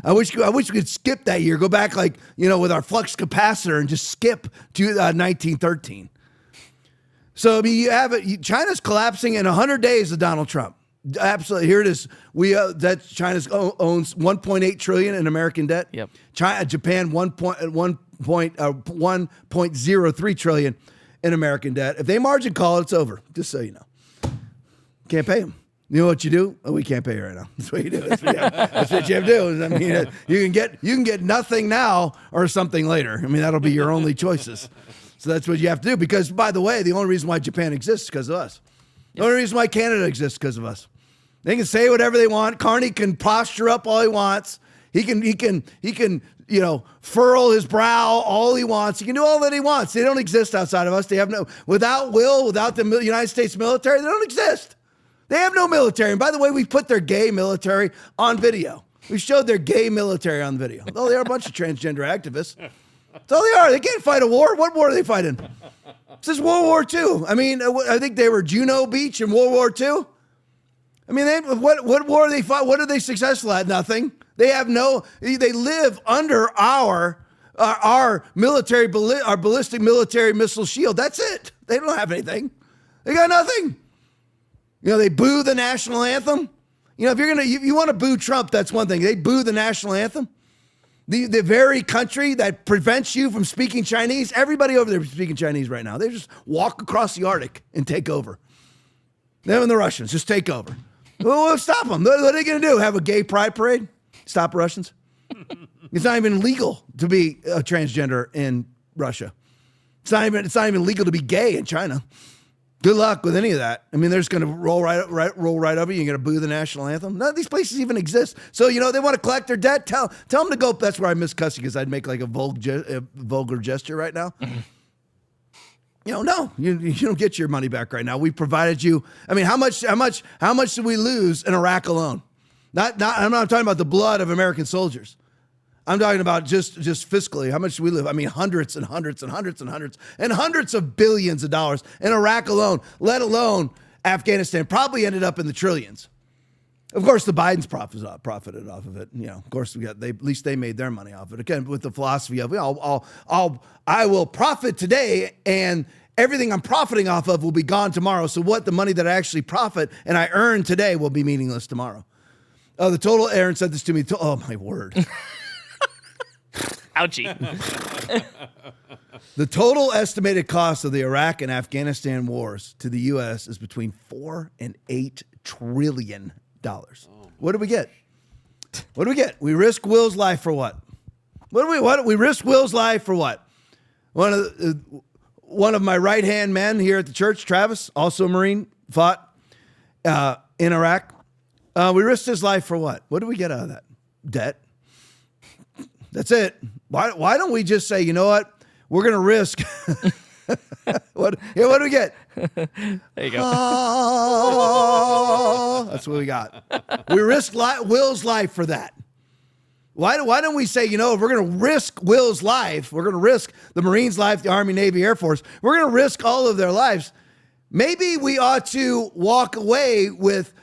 I wish we could skip that year, go back with our flux capacitor and just skip to 1913. So I mean, you have it. China's collapsing in 100 days of Donald Trump. Absolutely. Here it is. China's owns 1.8 trillion in American debt. Yep. Japan 1.03 trillion in American debt. If they margin call, it's over. Just so you know, can't pay them. You know what you do? Oh, we can't pay you right now. That's what you do. That's what you have to do. I mean, you can get nothing now or something later. I mean, that'll be your only choices. So that's what you have to do. Because, by the way, the only reason why Japan exists is because of us. The only reason why Canada exists is because of us. They can say whatever they want. Carney can posture up all he wants. He can furl his brow all he wants. He can do all that he wants. They don't exist outside of us. They have without the United States military, they don't exist. They have no military. And by the way, we put their gay military on video. We showed their gay military on video. Oh, they are a bunch of transgender activists. That's all they are. They can't fight a war. What war are they fighting? This is World War II. I mean, I think they were Juno Beach in World War II. I mean, what war are they fight? What are they successful at? Nothing. They live under our ballistic military missile shield. That's it. They don't have anything. They got nothing. They boo the national anthem. If you want to boo Trump, that's one thing. They boo the national anthem. The very country that prevents you from speaking Chinese, everybody over there is speaking Chinese right now. They just walk across the Arctic and take over. Them and the Russians just take over. Well, stop them. What are they going to do? Have a gay pride parade? Stop Russians? It's not even legal to be a transgender in Russia. It's not even legal to be gay in China. Good luck with any of that. I mean, they're just going to roll right over you. You're going to boo the national anthem. None of these places even exist. So, they want to collect their debt. Tell them to go. That's where I miss cussing because I'd make like a vulgar gesture right now. No, you don't get your money back right now. We provided you. I mean, how much did we lose in Iraq alone? I'm not talking about the blood of American soldiers. I'm talking about just fiscally. How much do we live? I mean, hundreds and hundreds and hundreds and hundreds and hundreds of billions of dollars in Iraq alone, let alone Afghanistan, probably ended up in the trillions. Of course, the Bidens profited off of it. Of course, at least they made their money off it. Again, with the philosophy of I will profit today, and everything I'm profiting off of will be gone tomorrow. So what the money that I actually profit and I earn today will be meaningless tomorrow. Oh, the total. Aaron said this to me. Oh my word. Ouchie. The total estimated cost of the Iraq and Afghanistan wars to the U.S. is between $4 and $8 trillion. What do we get? What do we get? We risk Will's life for what? What we risk Will's life for what? One of my right-hand men here at the church, Travis, also a Marine, fought in Iraq. We risked his life for what? What do we get out of that? Debt. That's it. Why don't we just say, you know what? We're going to risk. What do we get? There you go. That's what we got. We risked Will's life for that. Why don't we say, if we're going to risk Will's life, we're going to risk the Marines' life, the Army, Navy, Air Force, we're going to risk all of their lives. Maybe we ought to walk away with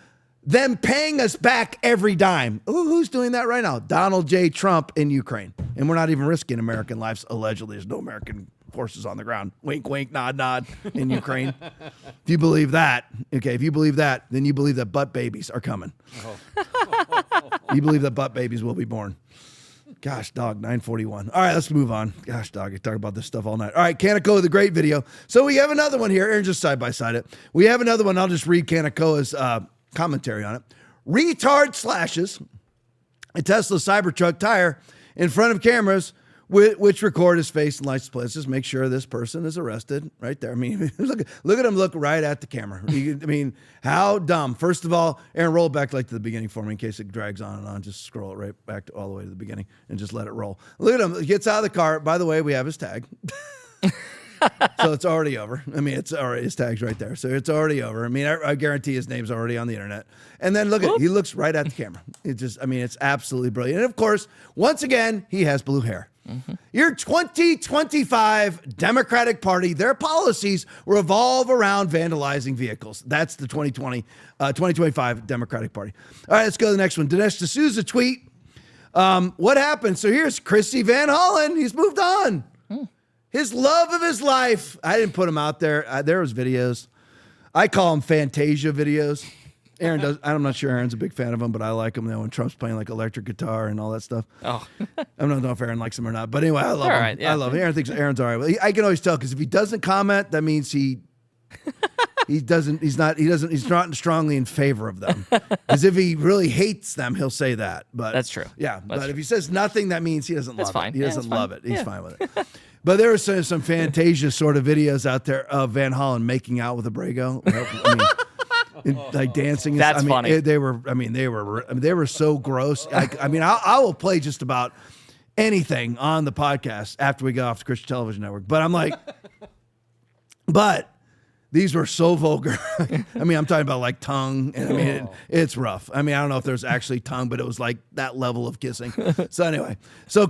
them paying us back every dime. Ooh, who's doing that right now? Donald J. Trump in Ukraine. And we're not even risking American lives. Allegedly, there's no American forces on the ground. Wink, wink, nod, nod in Ukraine. If you believe that, okay, if you believe that, then you believe that butt babies are coming. You believe that butt babies will be born. Gosh, dog, 9:41. All right, let's move on. Gosh, dog, I talk about this stuff all night. All right, Kaneko with a great video. So we have another one here. Aaron, just side by side it. We have another one. I'll just read Kaneko's commentary on it. Retard slashes a Tesla Cybertruck tire in front of cameras which record his face and license plates. Just make sure this person is arrested right there. I mean, look at him look right at the camera. I mean, how dumb. First of all, Aaron, roll it back to the beginning for me in case it drags on and on. Just scroll it right back all the way to the beginning and just let it roll. Look at him. He gets out of the car. By the way, we have his tag. So it's already over. I mean, it's already, his tag's right there. So it's already over. I mean, I guarantee his name's already on the internet. And then look at it. He looks right at the camera. It's absolutely brilliant. And of course, once again, he has blue hair. Mm-hmm. Your 2025 Democratic Party, their policies revolve around vandalizing vehicles. That's the 2025 Democratic Party. All right, let's go to the next one. Dinesh D'Souza tweet. What happened? So here's Chrissy Van Hollen. He's moved on. His love of his life. I didn't put him out there. There was videos. I call them Fantasia videos. Aaron does. I'm not sure Aaron's a big fan of them, but I like them. When Trump's playing electric guitar and all that stuff. Oh, I don't know if Aaron likes them or not. But anyway, I love him. Right, yeah. I love him. Aaron thinks Aaron's all right. I can always tell because if he doesn't comment, that means he's not strongly in favor of them. Because if he really hates them, he'll say that. But that's true. Yeah, but if he says nothing, that means he doesn't love it. He doesn't love it. He's fine with it. But there were some Fantasia sort of videos out there of Van Hollen making out with a Brago. Dancing. That's funny. They were so gross. I will play just about anything on the podcast after we go off the Christian Television Network. But I'm like, but these were so vulgar. I'm talking about tongue. And it's rough. I don't know if there's actually tongue, but it was like that level of kissing. So anyway,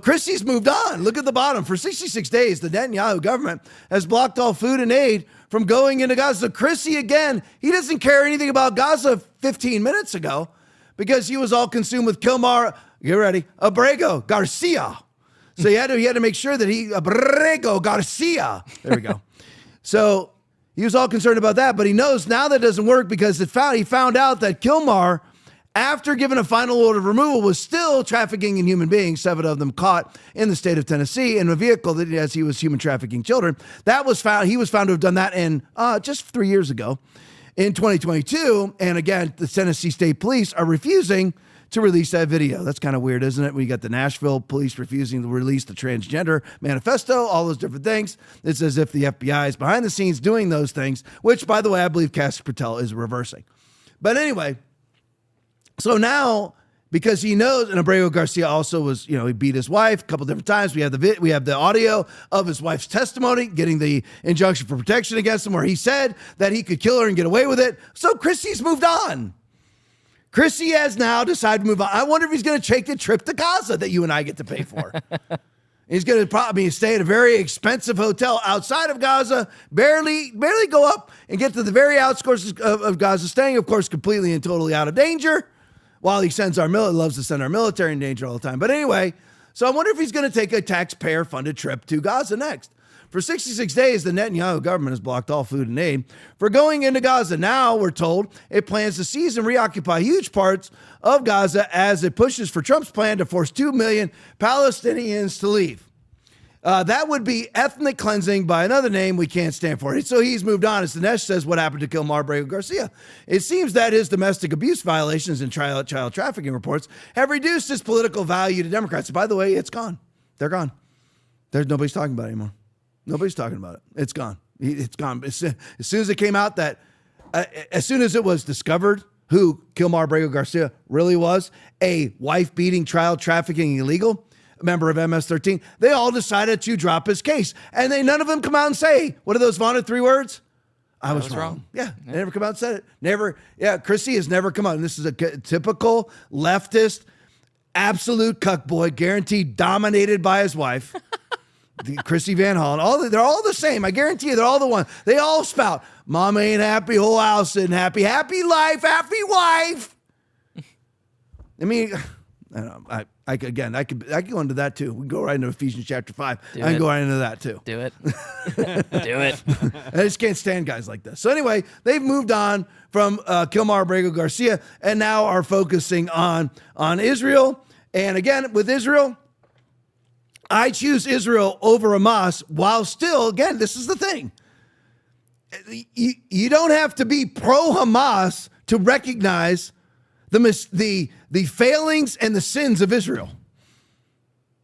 Christie's moved on. Look at the bottom. For 66 days, the Netanyahu government has blocked all food and aid from going into Gaza. So Christie, again, he doesn't care anything about Gaza 15 minutes ago because he was all consumed with Kilmar, get ready, Abrego Garcia. So he had to make sure that Abrego Garcia. There we go. So he was all concerned about that, but he knows now that doesn't work because he found out that Kilmar, after given a final order of removal, was still trafficking in human beings, 7 of them caught in the state of Tennessee in a vehicle that as he was human trafficking children. He was found to have done that in just 3 years ago in 2022. And again, the Tennessee State Police are refusing to release that video. That's kind of weird, isn't it? We got the Nashville police refusing to release the transgender manifesto, all those different things. It's as if the FBI is behind the scenes doing those things, which, by the way, I believe Cassie Patel is reversing. But anyway, so now, because he knows, and Abrego Garcia also was, he beat his wife a couple different times. We have the audio of his wife's testimony, getting the injunction for protection against him, where he said that he could kill her and get away with it. So Christie's moved on. Chrissy has now decided to move on. I wonder if he's going to take the trip to Gaza that you and I get to pay for. He's going to probably stay at a very expensive hotel outside of Gaza, barely go up and get to the very outskirts of Gaza, staying, of course, completely and totally out of danger, while he loves to send our military in danger all the time. But anyway, so I wonder if he's going to take a taxpayer-funded trip to Gaza next. For 66 days, the Netanyahu government has blocked all food and aid for going into Gaza. Now, we're told, it plans to seize and reoccupy huge parts of Gaza as it pushes for Trump's plan to force 2 million Palestinians to leave. That would be ethnic cleansing by another name we can't stand for. So he's moved on. As Dinesh says, what happened to Kilmar Brego Garcia? It seems that his domestic abuse violations and child trafficking reports have reduced his political value to Democrats. By the way, it's gone. They're gone. Nobody's talking about it anymore. Nobody's talking about it. It's gone. It's gone. As soon as it came out that, as soon as it was discovered who Kilmar Brego Garcia really was, a wife-beating, child trafficking illegal member of MS-13, they all decided to drop his case. And none of them come out and say, what are those vaunted 3 words? I was wrong. Yeah, they never come out and said it. Never. Yeah, Chrissy has never come out. And this is a typical leftist, absolute cuckboy, guaranteed dominated by his wife. Chrissy Van Hollen, they're all the same. I guarantee you, they're all the one. They all spout, "Mama ain't happy, whole house isn't happy. Happy life, happy wife." I mean, I could go into that too. We can go right into Ephesians chapter 5. I can go right into that too. Do it. Do it. I just can't stand guys like this. So anyway, they've moved on from Kilmar Brego Garcia and now are focusing on Israel. And again, with Israel, I choose Israel over Hamas, while still, again, this is the thing. You don't have to be pro-Hamas to recognize the failings and the sins of Israel.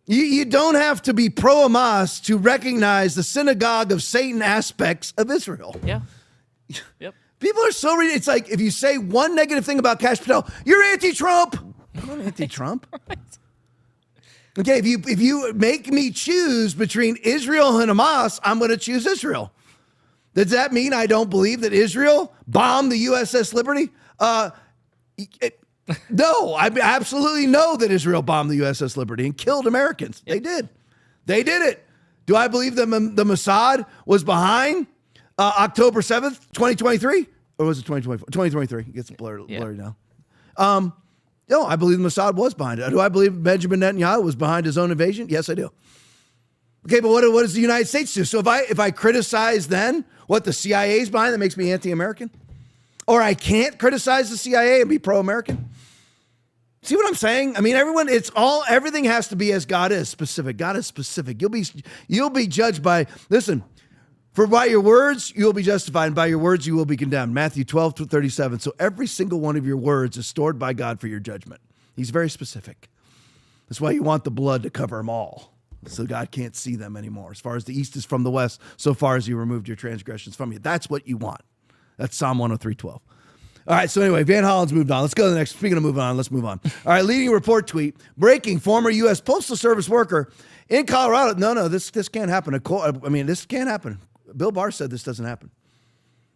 You don't have to be pro-Hamas to recognize the synagogue of Satan aspects of Israel. Yeah. Yep. People are so it's like if you say one negative thing about Kash Patel, you're anti-Trump. I'm not anti-Trump. Right. Okay, if you make me choose between Israel and Hamas, I'm going to choose Israel. Does that mean I don't believe that Israel bombed the USS Liberty? No, I absolutely know that Israel bombed the USS Liberty and killed Americans. Yep. They did. They did it. Do I believe the Mossad was behind October 7th, 2023? Or was it 2024? 2023. It gets blurry now. No, I believe the Mossad was behind it. Do I believe Benjamin Netanyahu was behind his own invasion? Yes, I do. Okay, but what does the United States do? So if I criticize then what the CIA is behind, that makes me anti-American? Or I can't criticize the CIA and be pro-American? See what I'm saying? I mean, everything has to be as God is, specific. God is specific. You'll be judged by, listen, for by your words, you will be justified, and by your words, you will be condemned. Matthew 12-37. So every single one of your words is stored by God for your judgment. He's very specific. That's why you want the blood to cover them all, so God can't see them anymore. As far as the east is from the west, so far as you removed your transgressions from you. That's what you want. That's Psalm 103:12. All right, so anyway, Van Hollen's moved on. Let's go to the next. Speaking of moving on, let's move on. All right, leading report tweet. Breaking, former U.S. Postal Service worker in Colorado. No, this can't happen. This can't happen. Bill Barr said this doesn't happen.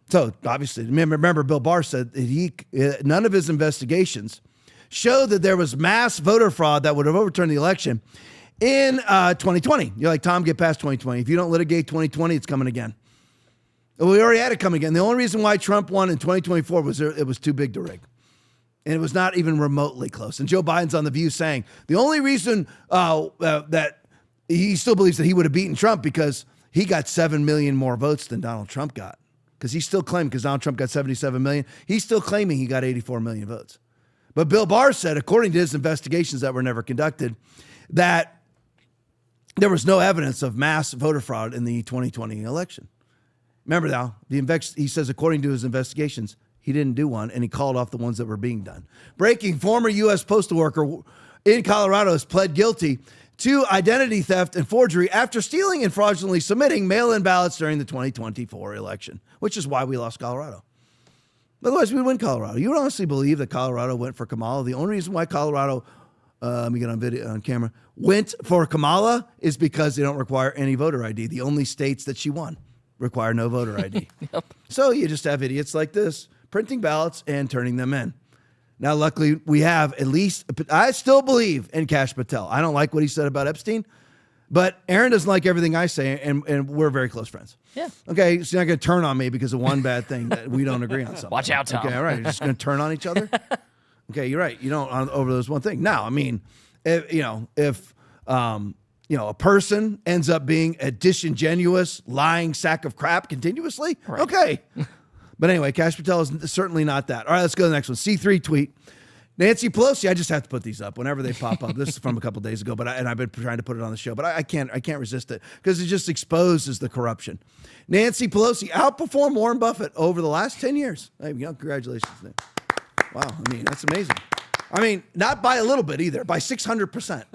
So obviously, remember Bill Barr said that none of his investigations showed that there was mass voter fraud that would have overturned the election in 2020. You're like, Tom, get past 2020. If you don't litigate 2020, it's coming again. We already had it come again. The only reason why Trump won in 2024 was it was too big to rig. And it was not even remotely close. And Joe Biden's on The View saying the only reason that he still believes that he would have beaten Trump because he got 7 million more votes than Donald Trump got. Because he still claimed, because Donald Trump got 77 million, he's still claiming he got 84 million votes. But Bill Barr said, according to his investigations that were never conducted, that there was no evidence of mass voter fraud in the 2020 election. Remember now, he says, according to his investigations, he didn't do one, and he called off the ones that were being done. Breaking, former U.S. postal worker in Colorado has pled guilty to identity theft and forgery after stealing and fraudulently submitting mail-in ballots during the 2024 election, which is why we lost Colorado. Otherwise, we win Colorado. You would honestly believe that Colorado went for Kamala? The only reason why Colorado, let me get on camera, went for Kamala is because they don't require any voter ID. The only states that she won require no voter ID. Yep. So you just have idiots like this printing ballots and turning them in. Now, luckily, we have at least, I still believe in Kash Patel. I don't like what he said about Epstein, but Aaron doesn't like everything I say, and we're very close friends. Yeah. Okay, so you're not going to turn on me because of one bad thing that we don't agree on something. Watch out, Tom. Okay, all right. You're just going to turn on each other? Okay, you're right. You don't over those one thing. Now, I mean, if a person ends up being a disingenuous, lying sack of crap continuously, right. Okay. But anyway, Kash Patel is certainly not that. All right, let's go to the next one. C3 tweet. Nancy Pelosi, I just have to put these up whenever they pop up. This is from a couple days ago, but I've been trying to put it on the show, but I can't resist it because it just exposes the corruption. Nancy Pelosi outperformed Warren Buffett over the last 10 years. Hey, congratulations. Wow, I mean, that's amazing. I mean, not by a little bit either, by 600%.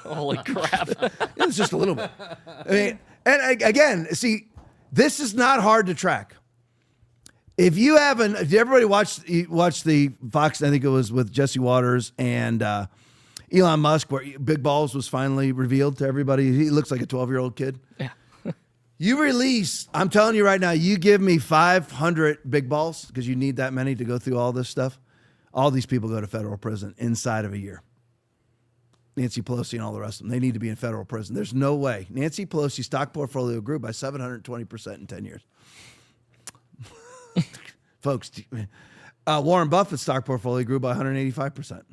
Holy crap. It's just a little bit. I mean, and again, see, this is not hard to track. If you haven't, if everybody watched the Fox, I think it was with Jesse Waters and Elon Musk, where Big Balls was finally revealed to everybody. He looks like a 12-year-old kid. Yeah. You release, I'm telling you right now, you give me 500 Big Balls, because you need that many to go through all this stuff. All these people go to federal prison inside of a year. Nancy Pelosi and all the rest of them, they need to be in federal prison. There's no way. Nancy Pelosi's stock portfolio grew by 720% in 10 years. Folks, Warren Buffett's stock portfolio grew by 185%.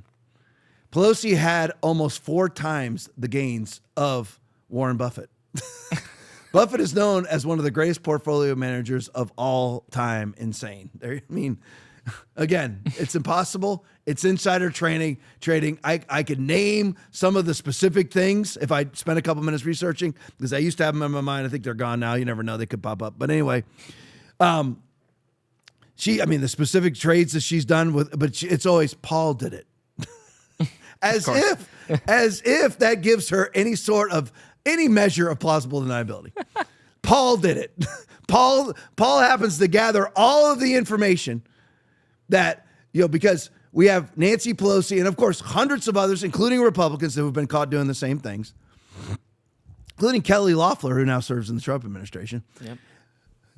Pelosi had almost 4 times the gains of Warren Buffett. Buffett is known as one of the greatest portfolio managers of all time. Insane. I mean, again, it's impossible. It's insider trading. I could name some of the specific things if I spent a couple minutes researching, because I used to have them in my mind. I think they're gone now. You never know. They could pop up. But anyway, the specific trades that she's done but it's always Paul did it. as if that gives her any measure of plausible deniability. Paul did it. Paul happens to gather all of the information that, because we have Nancy Pelosi and of course hundreds of others, including Republicans who have been caught doing the same things, including Kelly Loeffler, who now serves in the Trump administration. Yep.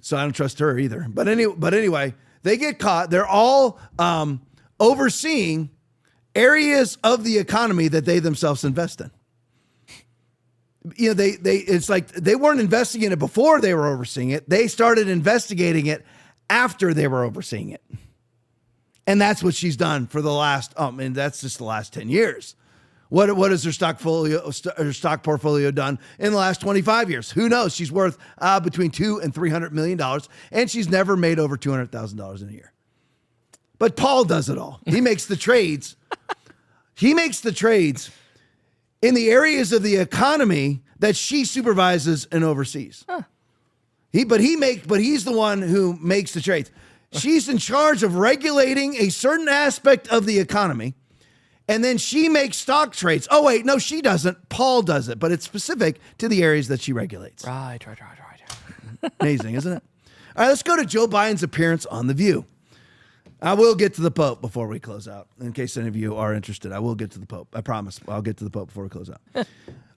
So I don't trust her either. But anyway, they get caught. They're all overseeing areas of the economy that they themselves invest in. It's like they weren't investing in it before they were overseeing it. They started investigating it after they were overseeing it. And that's what she's done for the last, that's just the last 10 years. What has her stock portfolio done in the last 25 years? Who knows? She's worth between $200 and $300 million, and she's never made over $200,000 in a year. But Paul does it all. He makes the trades. He makes the trades in the areas of the economy that she supervises and oversees. Huh. He's the one who makes the trades. She's in charge of regulating a certain aspect of the economy, and then she makes stock trades. Oh, wait, no, she doesn't. Paul does it, but it's specific to the areas that she regulates. Right. Amazing, isn't it? All right, let's go to Joe Biden's appearance on The View. I will get to the Pope before we close out. In case any of you are interested, I will get to the Pope. I promise. I'll get to the Pope before we close out.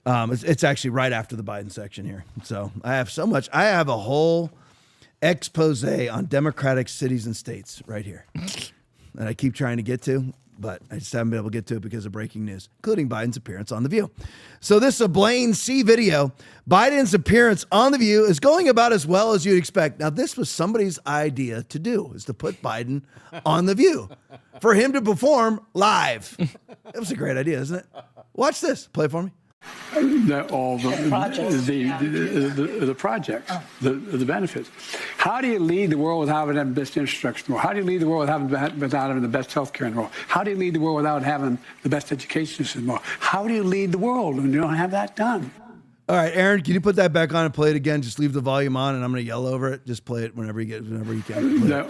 It's actually right after the Biden section here. So I have so much. I have a whole expose on Democratic cities and states right here that I keep trying to get to, but I just haven't been able to get to it because of breaking news, including Biden's appearance on The View. So this is a Blaine C video. Biden's appearance on The View is going about as well as you'd expect. Now, this was somebody's idea to do, is to put Biden on The View for him to perform live. That was a great idea, isn't it? Watch this. Play it for me. The projects, the benefits. How do you lead the world without having the best infrastructure in the world? How do you lead the world without having the best health care in the world? How do you lead the world without having the best education system in the world? How do you lead the world when you don't have that done? All right, Aaron, can you put that back on and play it again? Just leave the volume on, and I'm going to yell over it. Just play it whenever you can. The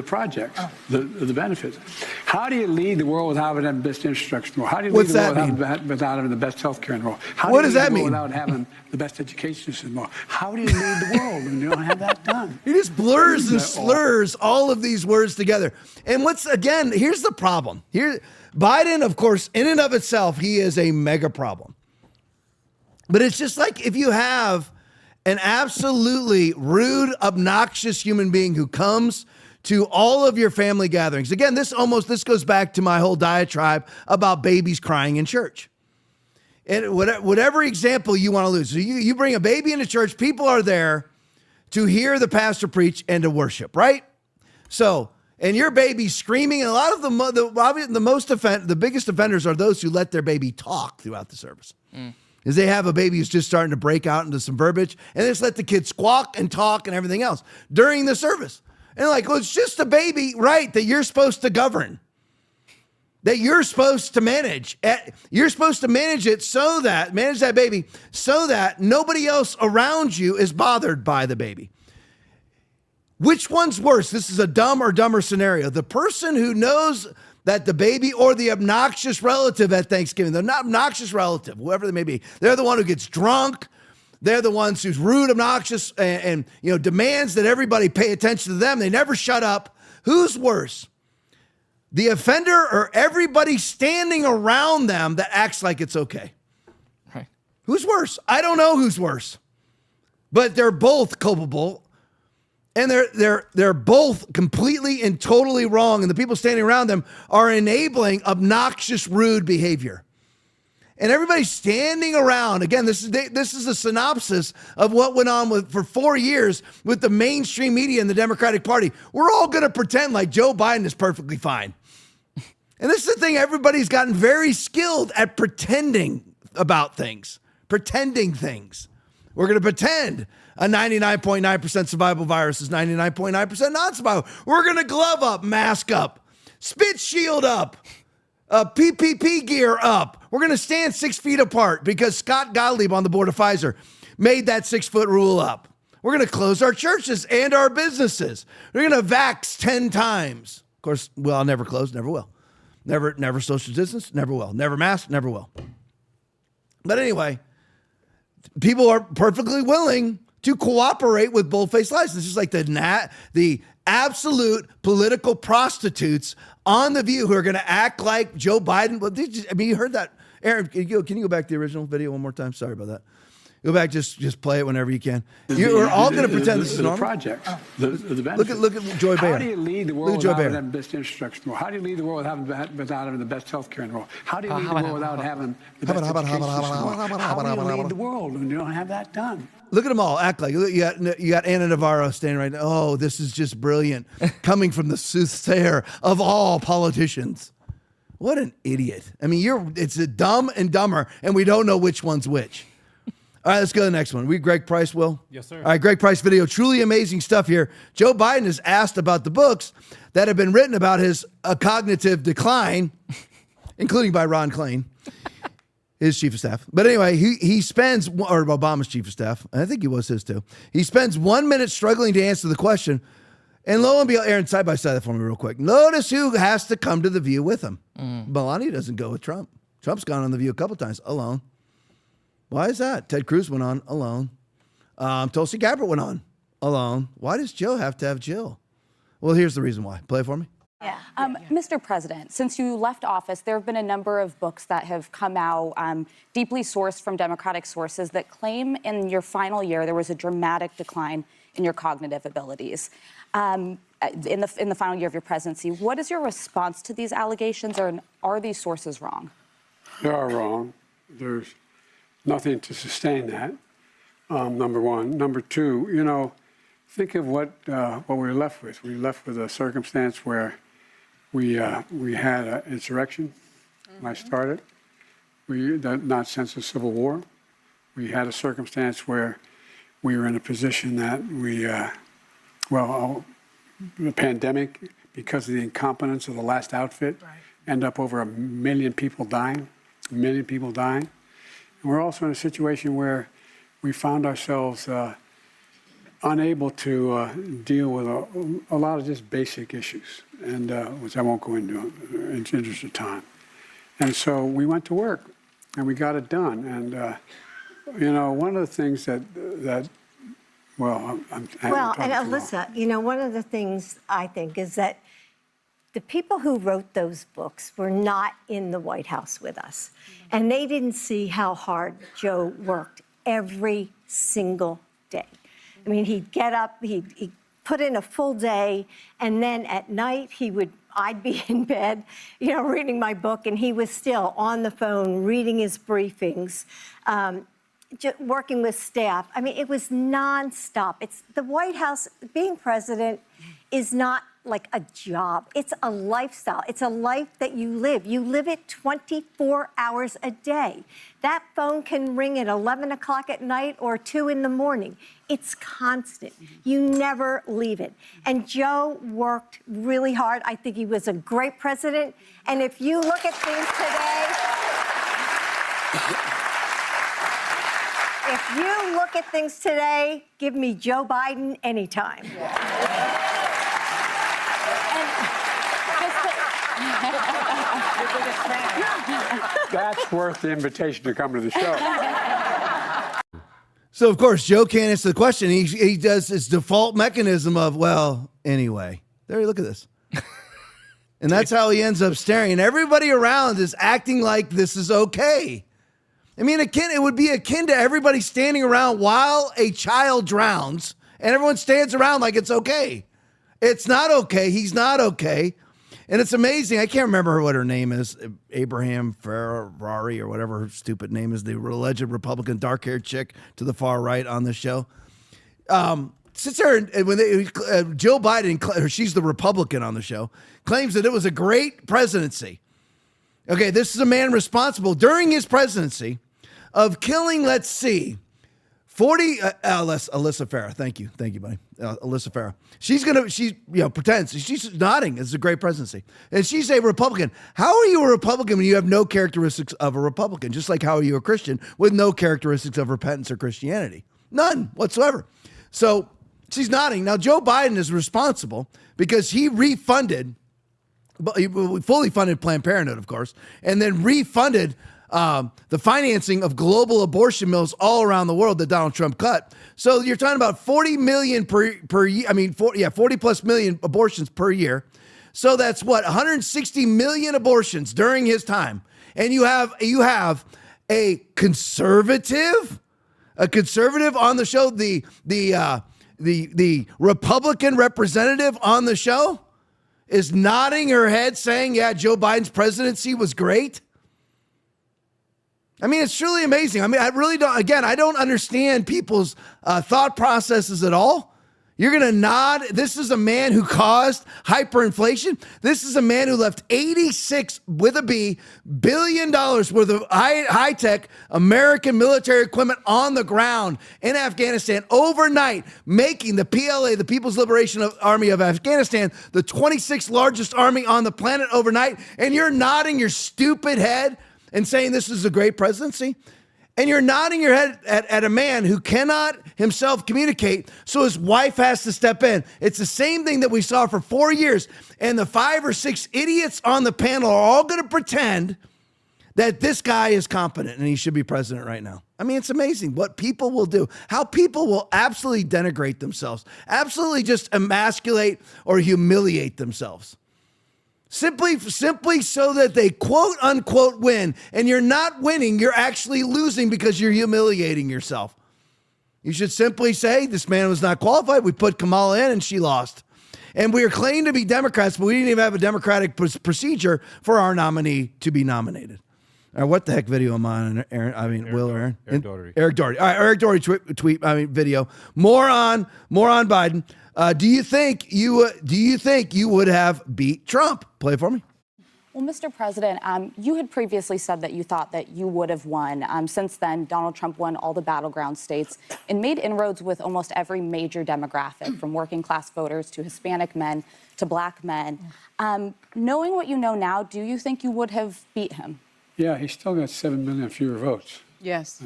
projects, the benefits. How do you lead the world without having the best infrastructure in the world? How do you lead the world without having the best health care in the world? What does that mean? Without having the best education system in the world? How do you lead the world when you don't have that done? He just blurs and slurs all of these words together. And here's the problem. Biden, of course, in and of itself, he is a mega problem. But it's just like if you have an absolutely rude, obnoxious human being who comes to all of your family gatherings. Again, this goes back to my whole diatribe about babies crying in church. And whatever example you want to use. So you bring a baby into church, people are there to hear the pastor preach and to worship, right? So, and your baby's screaming, and a lot of the biggest offenders are those who let their baby talk throughout the service. Is they have a baby who's just starting to break out into some verbiage, and they just let the kid squawk and talk and everything else during the service. And like, well, it's just a baby, right, that you're supposed to govern, that you're supposed to manage. You're supposed to manage that baby so that nobody else around you is bothered by the baby. Which one's worse? This is a dumb or dumber scenario. The person who knows that the baby or the obnoxious relative at Thanksgiving, the obnoxious relative, whoever they may be, they're the one who gets drunk. They're the ones who's rude, obnoxious, and demands that everybody pay attention to them. They never shut up. Who's worse? The offender or everybody standing around them that acts like it's okay? Right. Who's worse? I don't know who's worse, but they're both culpable. And they're both completely and totally wrong. And the people standing around them are enabling obnoxious, rude behavior. And everybody's standing around. Again, this is a synopsis of what went on for 4 years with the mainstream media and the Democratic Party. We're all going to pretend like Joe Biden is perfectly fine. And this is the thing, everybody's gotten very skilled at pretending about things, pretending things. We're going to pretend a 99.9% survival virus is 99.9% non-survival. We're going to glove up, mask up, spit shield up, PPP gear up. We're going to stand 6 feet apart because Scott Gottlieb on the board of Pfizer made that 6-foot rule up. We're going to close our churches and our businesses. We're going to vax 10 times. Of course, well, never close, never will. Never social distance, never will. Never mask, never will. But anyway, people are perfectly willing to cooperate with bold-faced lies. This is like the absolute political prostitutes on The View who are going to act like Joe Biden. Well, you heard that. Aaron, can you go back to the original video one more time? Sorry about that. Go back, just play it whenever you can. We're all going to pretend this is normal. The project, the benefits. Look at Joy Behar. How do you lead the world without having the best infrastructure in the world? How do you lead the world without having the best health care in the world? How do you lead the world without having the best education system in the world? How do you lead the world when you don't have that done? Look at them all act like you got Anna Navarro standing right now. Oh, this is just brilliant. Coming from the soothsayer of all politicians. What an idiot. I mean, it's a dumb and dumber, and we don't know which one's which. All right, let's go to the next one. Greg Price, Will? Yes, sir. All right, Greg Price video. Truly amazing stuff here. Joe Biden is asked about the books that have been written about his cognitive decline, including by Ron Klain, his chief of staff. But anyway, he spends, or Obama's chief of staff, and I think he was his too. He spends 1 minute struggling to answer the question, and lo and behold, Aaron, side by side that for me real quick. Notice who has to come to The View with him. Melania doesn't go with Trump. Trump's gone on The View a couple times alone. Why is that? Ted Cruz went on alone. Tulsi Gabbard went on alone. Why does Joe have to have Jill? Well, here's the reason why. Play it for me. Yeah. Mr. President, since you left office, there have been a number of books that have come out, deeply sourced from Democratic sources, that claim in your final year there was a dramatic decline in your cognitive abilities. In the final year of your presidency, what is your response to these allegations, or are these sources wrong? They are wrong. There's nothing to sustain that, number one. Number two, think of what we were left with. We were left with a circumstance where we had an insurrection when I started, not since the Civil War. We had a circumstance where we were in a position that the pandemic, because of the incompetence of the last outfit, end up over 1 million people dying, And we're also in a situation where we found ourselves unable to deal with a lot of just basic issues, and which I won't go into in the interest of time. And so we went to work, and we got it done. And one of the things and Alyssa, one of the things I think is that the people who wrote those books were not in the White House with us, and they didn't see how hard Joe worked every single day. I mean, he'd get up, he'd put in a full day, and then at night I'd be in bed, reading my book, and he was still on the phone reading his briefings, working with staff. I mean, it was nonstop. It's the White House. Being president is not like a job. It's a lifestyle. It's a life that you live. You live it 24 hours a day. That phone can ring at 11 o'clock at night or 2 in the morning. It's constant. You never leave it. And Joe worked really hard. I think he was a great president. And if you look at things today, give me Joe Biden anytime. That's worth the invitation to come to the show. So, of course, Joe can't answer the question. He does his default mechanism of, well, anyway. There, look at this. And that's how he ends up staring. And everybody around is acting like this is okay. I mean, it would be akin to everybody standing around while a child drowns, and everyone stands around like it's okay. It's not okay. He's not okay. And it's amazing. I can't remember what her name is. Abraham Ferrari or whatever her stupid name is. The alleged Republican dark-haired chick to the far right on the show. Sits there and when Joe Biden, she's the Republican on the show, claims that it was a great presidency. Okay, this is a man responsible during his presidency of killing, let's see, 40, Alyssa Farah. Thank you, buddy. Alyssa Farah. She pretends. She's nodding. It's a great presidency. And she's a Republican. How are you a Republican when you have no characteristics of a Republican? Just like how are you a Christian with no characteristics of repentance or Christianity? None whatsoever. So she's nodding. Now, Joe Biden is responsible because he refunded, he fully funded Planned Parenthood, of course, and then refunded the financing of global abortion mills all around the world that Donald Trump cut. So you're talking about 40 million per year. I mean, 40 plus million abortions per year. So that's what, 160 million abortions during his time. And you have a conservative on the show, the Republican representative on the show is nodding her head saying, yeah, Joe Biden's presidency was great. I mean, it's truly amazing. I mean, I don't understand people's thought processes at all. You're going to nod. This is a man who caused hyperinflation. This is a man who left $86 billion worth of high-tech American military equipment on the ground in Afghanistan overnight, making the PLA, the People's Liberation Army of Afghanistan, the 26th largest army on the planet overnight. And you're nodding your stupid head and saying this is a great presidency? And you're nodding your head at a man who cannot himself communicate, so his wife has to step in. It's the same thing that we saw for 4 years. And the 5 or 6 idiots on the panel are all going to pretend that this guy is competent and he should be president right now. I mean, it's amazing what people will do, how people will absolutely denigrate themselves, absolutely just emasculate or humiliate themselves. Simply so that they quote unquote win. And you're not winning, you're actually losing because you're humiliating yourself. You should simply say, this man was not qualified. We put Kamala in and she lost. And we are claiming to be Democrats, but we didn't even have a democratic procedure for our nominee to be nominated. All right, what the heck video am I on, Aaron? I mean, Aaron? Eric Doherty. Eric Doherty. All right, Eric Doherty video. More on Biden. Do you think you would have beat Trump? Play it for me. Well, Mr. President, you had previously said that you thought that you would have won. Since then, Donald Trump won all the battleground states and made inroads with almost every major demographic, from working class voters to Hispanic men to black men. Knowing what you know now, do you think you would have beat him? Yeah, he still got 7 million fewer votes. Yes.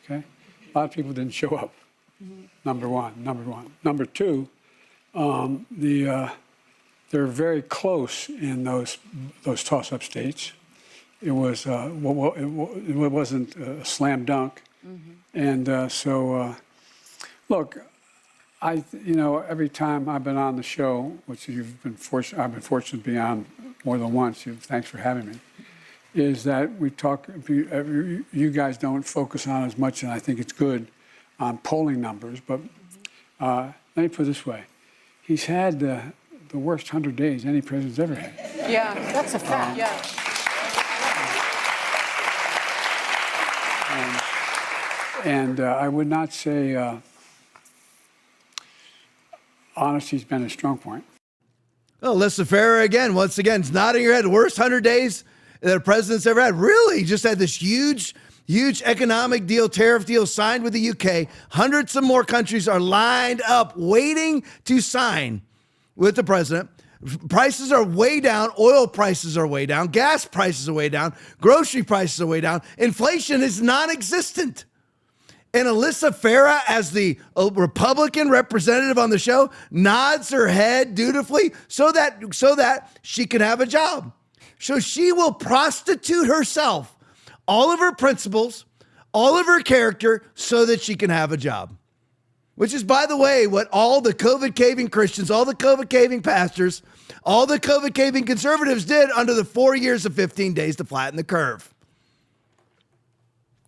Okay. A lot of people didn't show up. Number one. Number two, they're very close in those toss-up states. It was it wasn't a slam dunk, and look, every time I've been on the show, which I've been fortunate to be on more than once. Thanks for having me. Is that we talk? You guys don't focus on as much, and I think it's good on polling numbers. But let me put it this way. he's had the worst 100 days any president's ever had. Yeah, that's a fact. Yeah. And I would not say honesty's been a strong point. Oh, Alyssa Farah again, once again, it's nodding your head. Worst 100 days that a president's ever had. Really? Just had this huge economic deal, tariff deal signed with the UK. Hundreds of more countries are lined up waiting to sign with the president. Prices are way down. Oil prices are way down. Gas prices are way down. Grocery prices are way down. Inflation is non-existent. And Alyssa Farah, as the Republican representative on the show, nods her head dutifully so that she can have a job. So she will prostitute herself, all of her principles, all of her character, so that she can have a job. Which is, by the way, what all the COVID-caving Christians, all the COVID-caving pastors, all the COVID-caving conservatives did under the 4 years of 15 days to flatten the curve.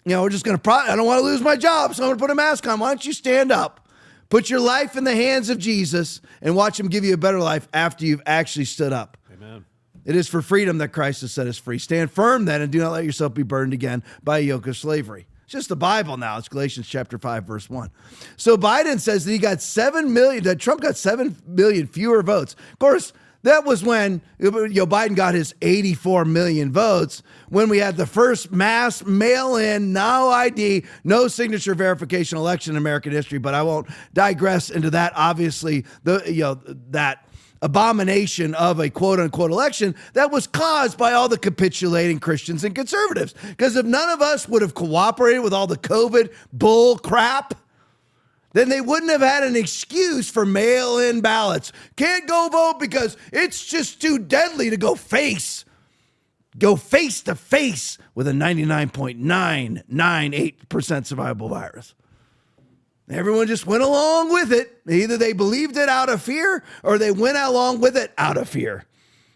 You know, we're just going to, I don't want to lose my job, so I'm going to put a mask on. Why don't you stand up, put your life in the hands of Jesus, and watch him give you a better life after you've actually stood up. Amen. It is for freedom that Christ has set us free. Stand firm then, and do not let yourself be burdened again by a yoke of slavery. It's just the Bible now. It's Galatians chapter 5, verse 1. So Biden says that he got 7 million, that Trump got 7 million fewer votes. Of course, that was when Biden got his 84 million votes, when we had the first mass mail-in, no ID, no signature verification election in American history. But I won't digress into that. Obviously, that abomination of a quote-unquote election that was caused by all the capitulating Christians and conservatives. Because if none of us would have cooperated with all the COVID bull crap, then they wouldn't have had an excuse for mail-in ballots. Can't go vote because it's just too deadly to go face to face with a 99.998% survivable virus. Everyone just went along with it. Either they believed it out of fear or they went along with it out of fear.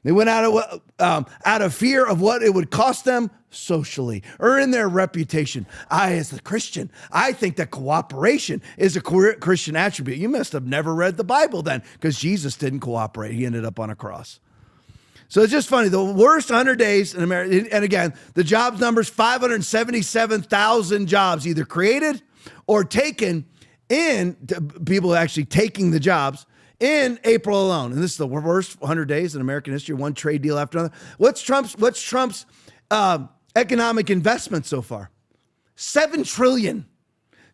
They went out of fear of what it would cost them socially or in their reputation. As a Christian, I think that cooperation is a Christian attribute. You must have never read the Bible then, because Jesus didn't cooperate. He ended up on a cross. So it's just funny. The worst 100 days in America, and again, the jobs numbers, 577,000 jobs either created or taken in, people actually taking the jobs in April alone. And this is the worst 100 days in American history, one trade deal after another. What's Trump's economic investment so far? $7 trillion.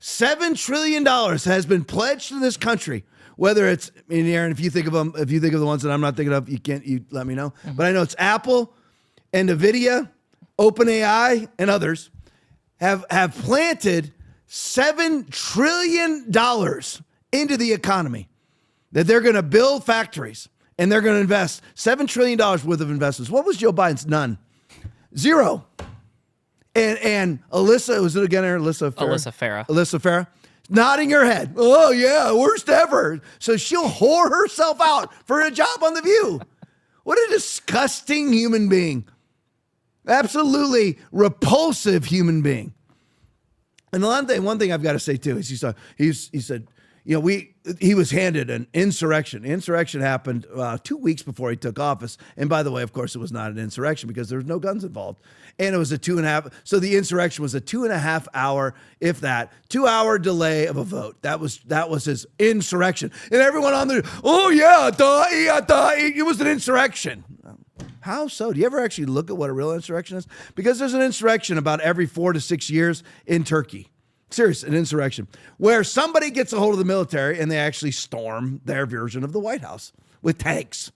$7 trillion has been pledged to this country. Whether it's, Aaron, if you think of them, if you think of the ones that I'm not thinking of, you let me know. Mm-hmm. But I know it's Apple and NVIDIA, OpenAI, and others have planted $7 trillion into the economy. That they're going to build factories and they're going to invest $7 trillion worth of investments. What was Joe Biden's? None. Zero. And Alyssa, was it again, Alyssa Farah? Alyssa Farah. Nodding her head. Oh, yeah, worst ever. So she'll whore herself out for a job on The View. What a disgusting human being. Absolutely repulsive human being. And the one thing I've got to say, too, is he said, he was handed an insurrection. Insurrection happened 2 weeks before he took office. And by the way, of course, it was not an insurrection because there was no guns involved. And it was a 2.5. So the insurrection was a 2.5 hour, if that, 2 hour delay of a vote. That was his insurrection. And everyone on there, oh yeah, it was an insurrection. How so? Do you ever actually look at what a real insurrection is? Because there's an insurrection about every 4 to 6 years in Turkey. Serious, an insurrection where somebody gets a hold of the military and they actually storm their version of the White House with tanks.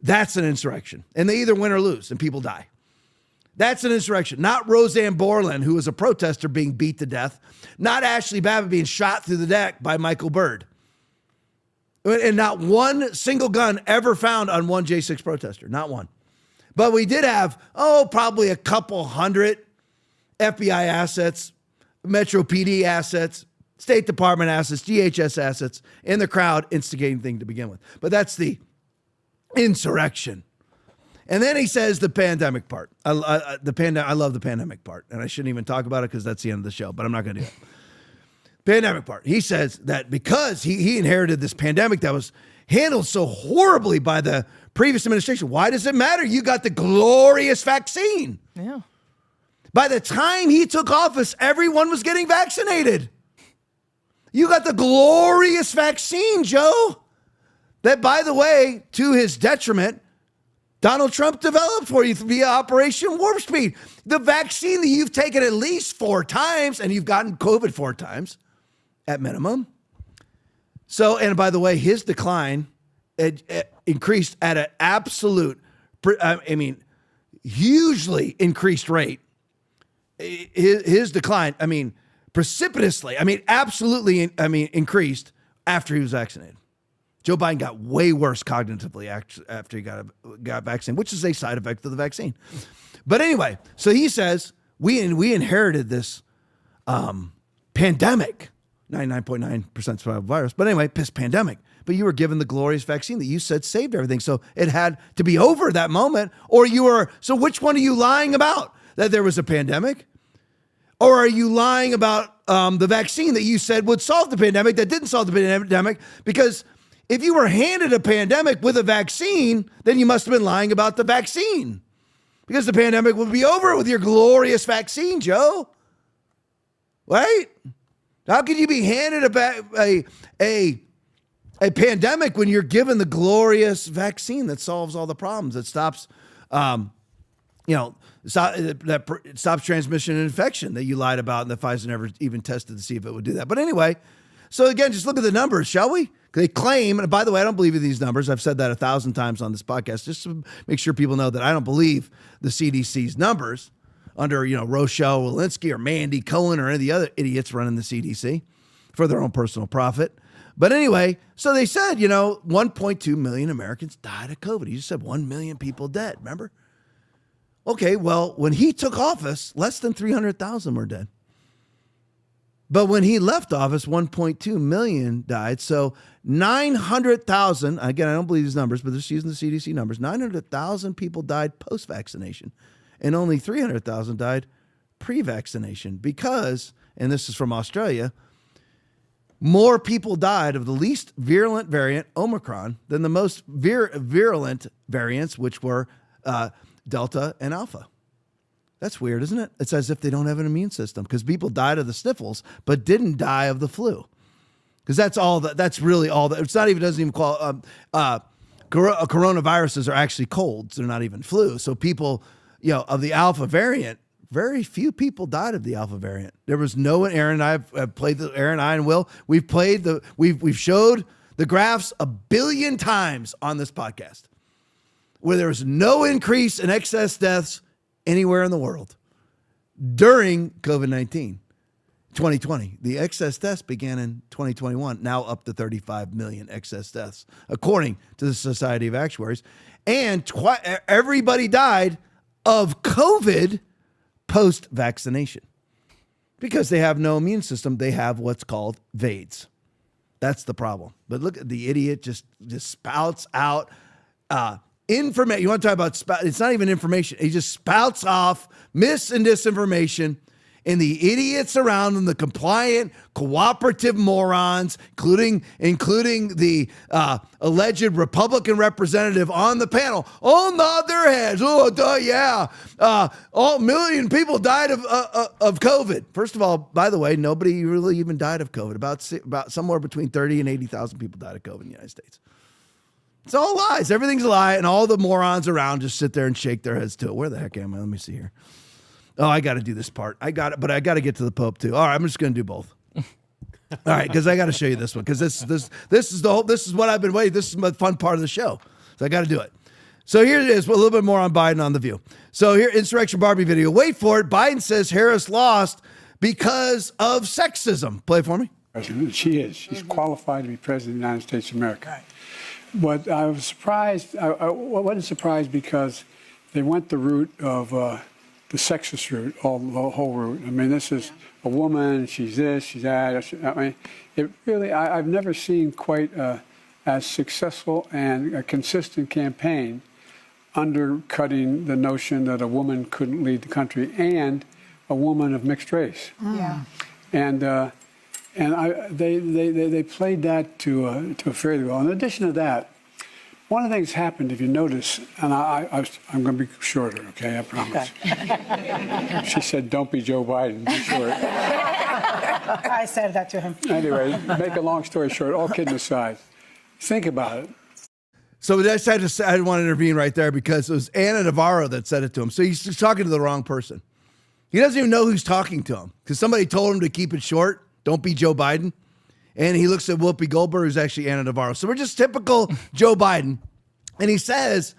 That's an insurrection. And they either win or lose and people die. That's an insurrection. Not Roseanne Borland, who was a protester being beat to death. Not Ashley Babbitt being shot through the neck by Michael Byrd. And not one single gun ever found on one J6 protester. Not one. But we did have, probably a couple hundred FBI assets, Metro PD assets, State Department assets, DHS assets in the crowd instigating thing to begin with. But that's the insurrection. And then he says the pandemic part. I love the pandemic part. And I shouldn't even talk about it because that's the end of the show, but I'm not going to do it. Pandemic part. He says that because he inherited this pandemic that was handled so horribly by the previous administration. Why does it matter? You got the glorious vaccine. Yeah. By the time he took office, everyone was getting vaccinated. You got the glorious vaccine, Joe. That, by the way, to his detriment, Donald Trump developed for you via Operation Warp Speed. The vaccine that you've taken at least 4 times, and you've gotten COVID 4 times at minimum. So, and by the way, his decline increased at an absolute, hugely increased rate. His decline, precipitously, absolutely, increased after he was vaccinated. Joe Biden got way worse cognitively after he got vaccinated, which is a side effect of the vaccine. But anyway, so he says, we inherited this pandemic, 99.9% survival virus. But anyway, this pandemic. But you were given the glorious vaccine that you said saved everything. So it had to be over that moment, so which one are you lying about? That there was a pandemic? Or are you lying about the vaccine that you said would solve the pandemic that didn't solve the pandemic? Because if you were handed a pandemic with a vaccine, then you must have been lying about the vaccine. Because the pandemic would be over with your glorious vaccine, Joe. Right? How could you be handed a pandemic when you're given the glorious vaccine that solves all the problems, that stops, that stops transmission and infection that you lied about and that Pfizer never even tested to see if it would do that. But anyway, so again, just look at the numbers, shall we? They claim, and by the way, I don't believe in these numbers. I've said that 1,000 times on this podcast, just to make sure people know that I don't believe the CDC's numbers under, Rochelle Walensky or Mandy Cohen or any of the other idiots running the CDC for their own personal profit. But anyway, so they said, 1.2 million Americans died of COVID. You just said 1 million people dead, remember? Okay, well, when he took office, less than 300,000 were dead. But when he left office, 1.2 million died. So 900,000, again, I don't believe these numbers, but they're just using the CDC numbers, 900,000 people died post-vaccination, and only 300,000 died pre-vaccination because, and this is from Australia, more people died of the least virulent variant, Omicron, than the most virulent variants, which were Delta and Alpha. That's weird, isn't it? It's as if they don't have an immune system because people died of the sniffles but didn't die of the flu. Because that's really all that. It's not even, doesn't even call, coronaviruses are actually colds. They're not even flu. So people, of the Alpha variant, very few people died of the Alpha variant. There was no, and Aaron and I have played Aaron and I and Will, we've showed the graphs 1 billion times on this podcast where there was no increase in excess deaths anywhere in the world during COVID-19, 2020. The excess deaths began in 2021, now up to 35 million excess deaths, according to the Society of Actuaries. And everybody died of COVID post-vaccination because they have no immune system. They have what's called VAIDS. That's the problem. But look at the idiot just spouts out information. You want to talk about it's not even information. He just spouts off mis and disinformation, and the idiots around him, the compliant, cooperative morons, including the alleged Republican representative on the panel, all nod their heads. Oh, yeah. All million people died of COVID. First of all, by the way, nobody really even died of COVID. About somewhere between 30 and 80,000 people died of COVID in the United States. It's all lies. Everything's a lie, and all the morons around just sit there and shake their heads to it. Where the heck am I? Let me see here. Oh, I got to do this part. I got it, but I got to get to the Pope too. All right, I'm just going to do both. All right, because I got to show you this one because this is what I've been waiting. This is the fun part of the show, so I got to do it. So here it is, a little bit more on Biden on The View. So here, Insurrection Barbie video. Wait for it. Biden says Harris lost because of sexism. Play it for me. She is. She's qualified to be president of the United States of America. Right. But I was surprised. I wasn't surprised because they went the route of the sexist route, the whole route. I mean, this is a woman. She's this. She's that. I mean, it really. I've never seen quite as successful and a consistent campaign undercutting the notion that a woman couldn't lead the country and a woman of mixed race. Yeah. And And they played that to a fairly well. In addition to that, one of the things happened, if you notice, and I'm going to be shorter, okay? I promise. Okay. She said, "Don't be Joe Biden, be short." I said that to him. Anyway, make a long story short, all kidding aside, think about it. So I didn't want to intervene right there because it was Ana Navarro that said it to him. So he's talking to the wrong person. He doesn't even know who's talking to him because somebody told him to keep it short. Don't be Joe Biden. And he looks at Whoopi Goldberg, who's actually Ana Navarro. So we're just typical Joe Biden. And he says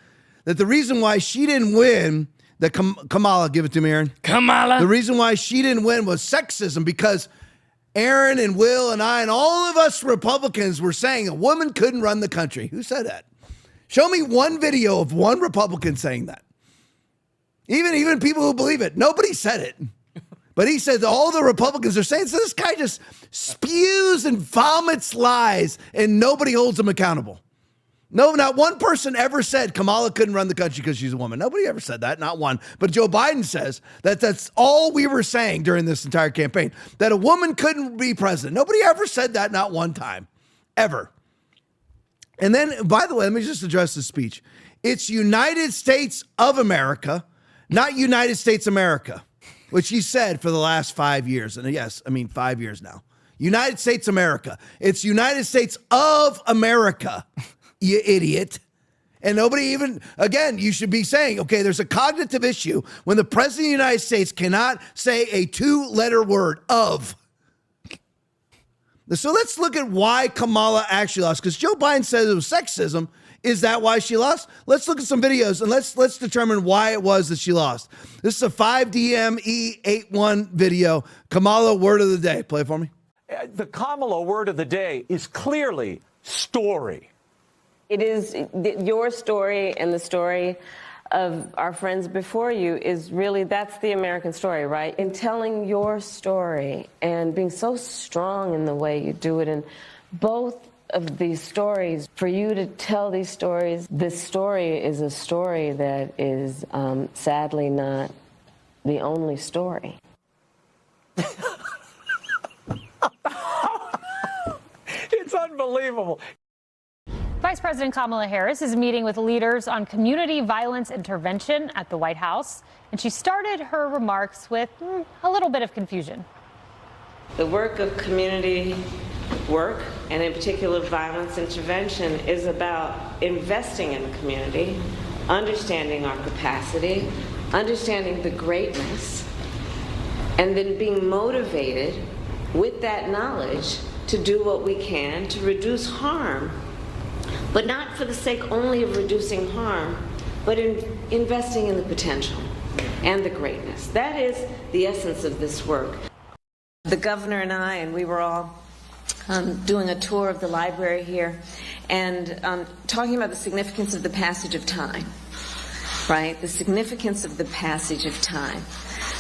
that the reason why she didn't win, that Kamala, give it to me, Aaron. Kamala. The reason why she didn't win was sexism because Aaron and Will and I and all of us Republicans were saying a woman couldn't run the country. Who said that? Show me one video of one Republican saying that. Even people who believe it. Nobody said it. But he said all the Republicans are saying, so this guy just spews and vomits lies and nobody holds him accountable. No, not one person ever said Kamala couldn't run the country because she's a woman. Nobody ever said that, not one. But Joe Biden says that that's all we were saying during this entire campaign, that a woman couldn't be president. Nobody ever said that, not one time, ever. And then, by the way, let me just address the speech. It's United States of America, not United States America, which he said for the last 5 years. And yes, 5 years now. United States America. It's United States of America, you idiot. And nobody even, again, you should be saying, okay, there's a cognitive issue when the president of the United States cannot say a two-letter word, of. So let's look at why Kamala actually lost, because Joe Biden said it was sexism. Is that why she lost? Let's look at some videos and let's determine why it was that she lost. This is a 5DME81 video. Kamala, word of the day. Play it for me. The Kamala word of the day is clearly story. It is your story and the story of our friends before you is really, that's the American story, right? In telling your story and being so strong in the way you do it, and both of these stories, for you to tell these stories, this story is a story that is sadly not the only story. It's unbelievable. Vice President Kamala Harris is meeting with leaders on community violence intervention at the White House, and she started her remarks with a little bit of confusion. The work of community work, and in particular violence intervention, is about investing in the community, understanding our capacity, understanding the greatness, and then being motivated with that knowledge to do what we can to reduce harm, but not for the sake only of reducing harm, but in investing in the potential and the greatness. That is the essence of this work. The governor and I, and we were all doing a tour of the library here, and talking about the significance of the passage of time, right? The significance of the passage of time.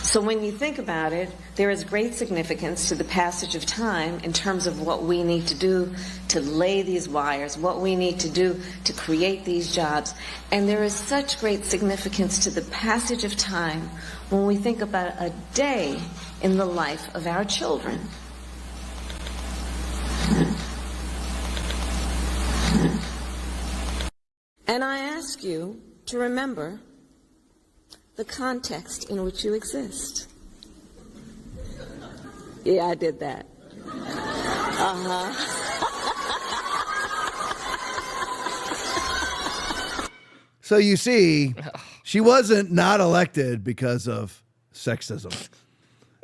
So when you think about it, there is great significance to the passage of time in terms of what we need to do to lay these wires, what we need to do to create these jobs. And there is such great significance to the passage of time when we think about a day in the life of our children. And I ask you to remember the context in which you exist. Yeah, I did that. So you see, she wasn't not elected because of sexism.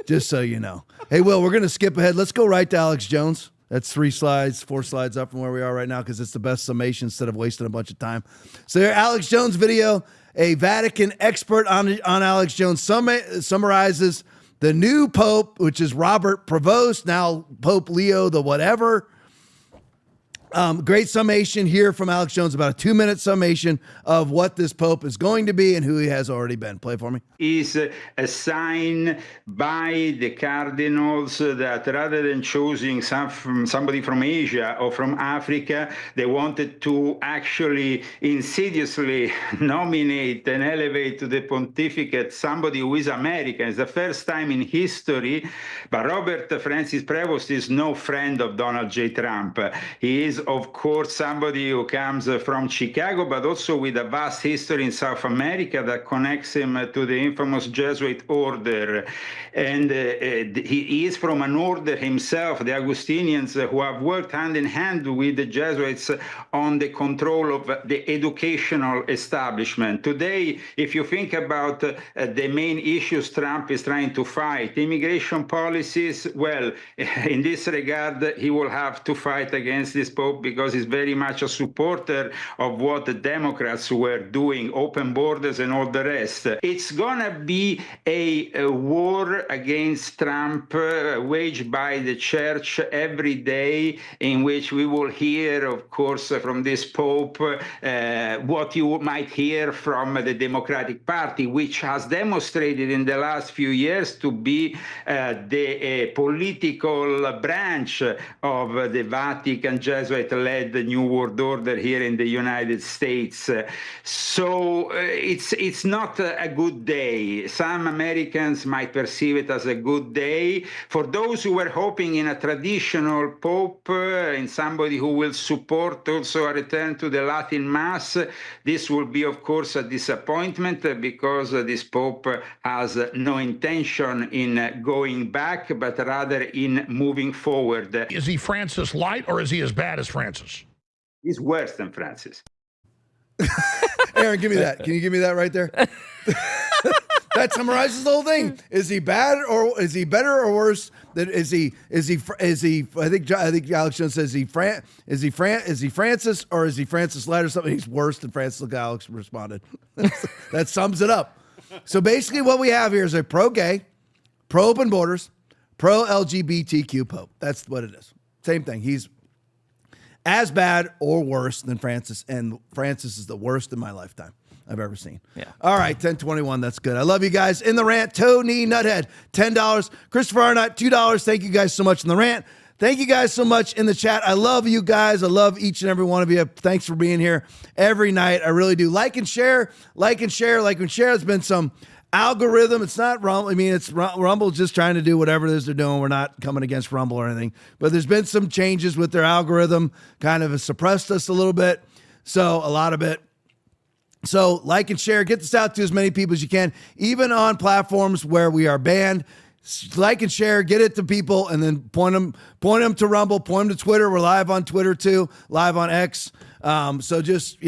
Just so you know. Hey, Will, we're going to skip ahead. Let's go right to Alex Jones. That's 4 slides up from where we are right now because it's the best summation instead of wasting a bunch of time. So here, Alex Jones video. A Vatican expert on Alex Jones summarizes the new Pope, which is Robert Prevost, now Pope Leo the whatever. Great summation here from Alex Jones, about a 2-minute summation of what this Pope is going to be and who he has already been. Play for me. Is a sign by the cardinals that rather than choosing somebody from Asia or from Africa, they wanted to actually insidiously nominate and elevate to the pontificate somebody who is American. It's the first time in history, but Robert Francis Prevost is no friend of Donald J. Trump. He is, of course, somebody who comes from Chicago, but also with a vast history in South America that connects him to the infamous Jesuit order. And he is from an order himself, the Augustinians, who have worked hand in hand with the Jesuits on the control of the educational establishment. Today, if you think about the main issues Trump is trying to fight, immigration policies, well, in this regard, he will have to fight against this Pope because he's very much a supporter of what the Democrats were doing, open borders and all the rest. It's gonna be a war against Trump waged by the church every day, in which we will hear, of course, from this Pope what you might hear from the Democratic Party, which has demonstrated in the last few years to be the political branch of the Vatican Jesuit-led New World Order here in the United States. So it's not a good day. Some Americans might perceive it as a good day. For those who were hoping in a traditional Pope, in somebody who will support also a return to the Latin Mass, this will be, of course, a disappointment because this Pope has no intention in going back, but rather in moving forward. Is he Francis light or is he as bad as Francis? He's worse than Francis. Aaron, give me that. Can you give me that right there? That summarizes the whole thing. Is he bad or is he better or worse? Is he? I think Alex Jones says is he Francis or is he Francis light or something? He's worse than Francis. Look, Alex responded. That sums it up. So basically, what we have here is a pro-gay, pro-open borders, pro-LGBTQ Pope. That's what it is. Same thing. He's as bad or worse than Francis, and Francis is the worst in my lifetime I've ever seen. Yeah. All right, 1021. That's good. I love you guys. In the rant, Tony Nuthead, $10. Christopher Arnott, $2. Thank you guys so much in the rant. Thank you guys so much in the chat. I love you guys. I love each and every one of you. Thanks for being here every night. I really do. Like and share. There's been some algorithm. It's not Rumble. I mean, it's Rumble just trying to do whatever it is they're doing. We're not coming against Rumble or anything. But there's been some changes with their algorithm. Kind of suppressed us a little bit. So a lot of it. So like and share. Get this out to as many people as you can. Even on platforms where we are banned. Like and share, get it to people, and then point them to Rumble, point them to Twitter. We're live on Twitter too, live on X. So just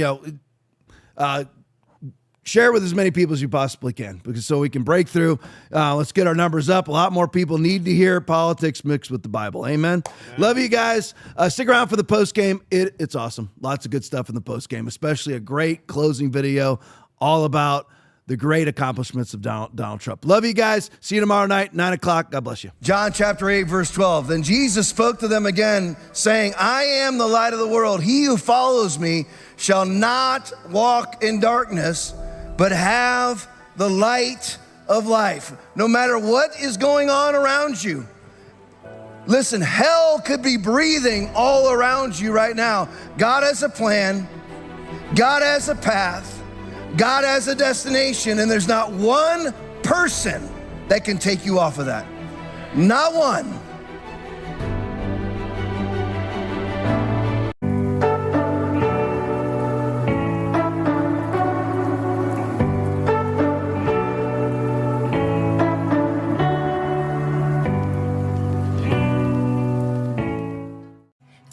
share with as many people as you possibly can, because so we can break through. Let's get our numbers up. A lot more people need to hear politics mixed with the Bible. Amen. Love you guys. Stick around for the post game. It's awesome. Lots of good stuff in the post game, especially a great closing video all about the great accomplishments of Donald Trump. Love you guys. See you tomorrow night, 9 o'clock. God bless you. John chapter 8, verse 12. Then Jesus spoke to them again, saying, I am the light of the world. He who follows me shall not walk in darkness, but have the light of life. No matter what is going on around you. Listen, hell could be breathing all around you right now. God has a plan. God has a path. God has a destination, and there's not one person that can take you off of that. Not one.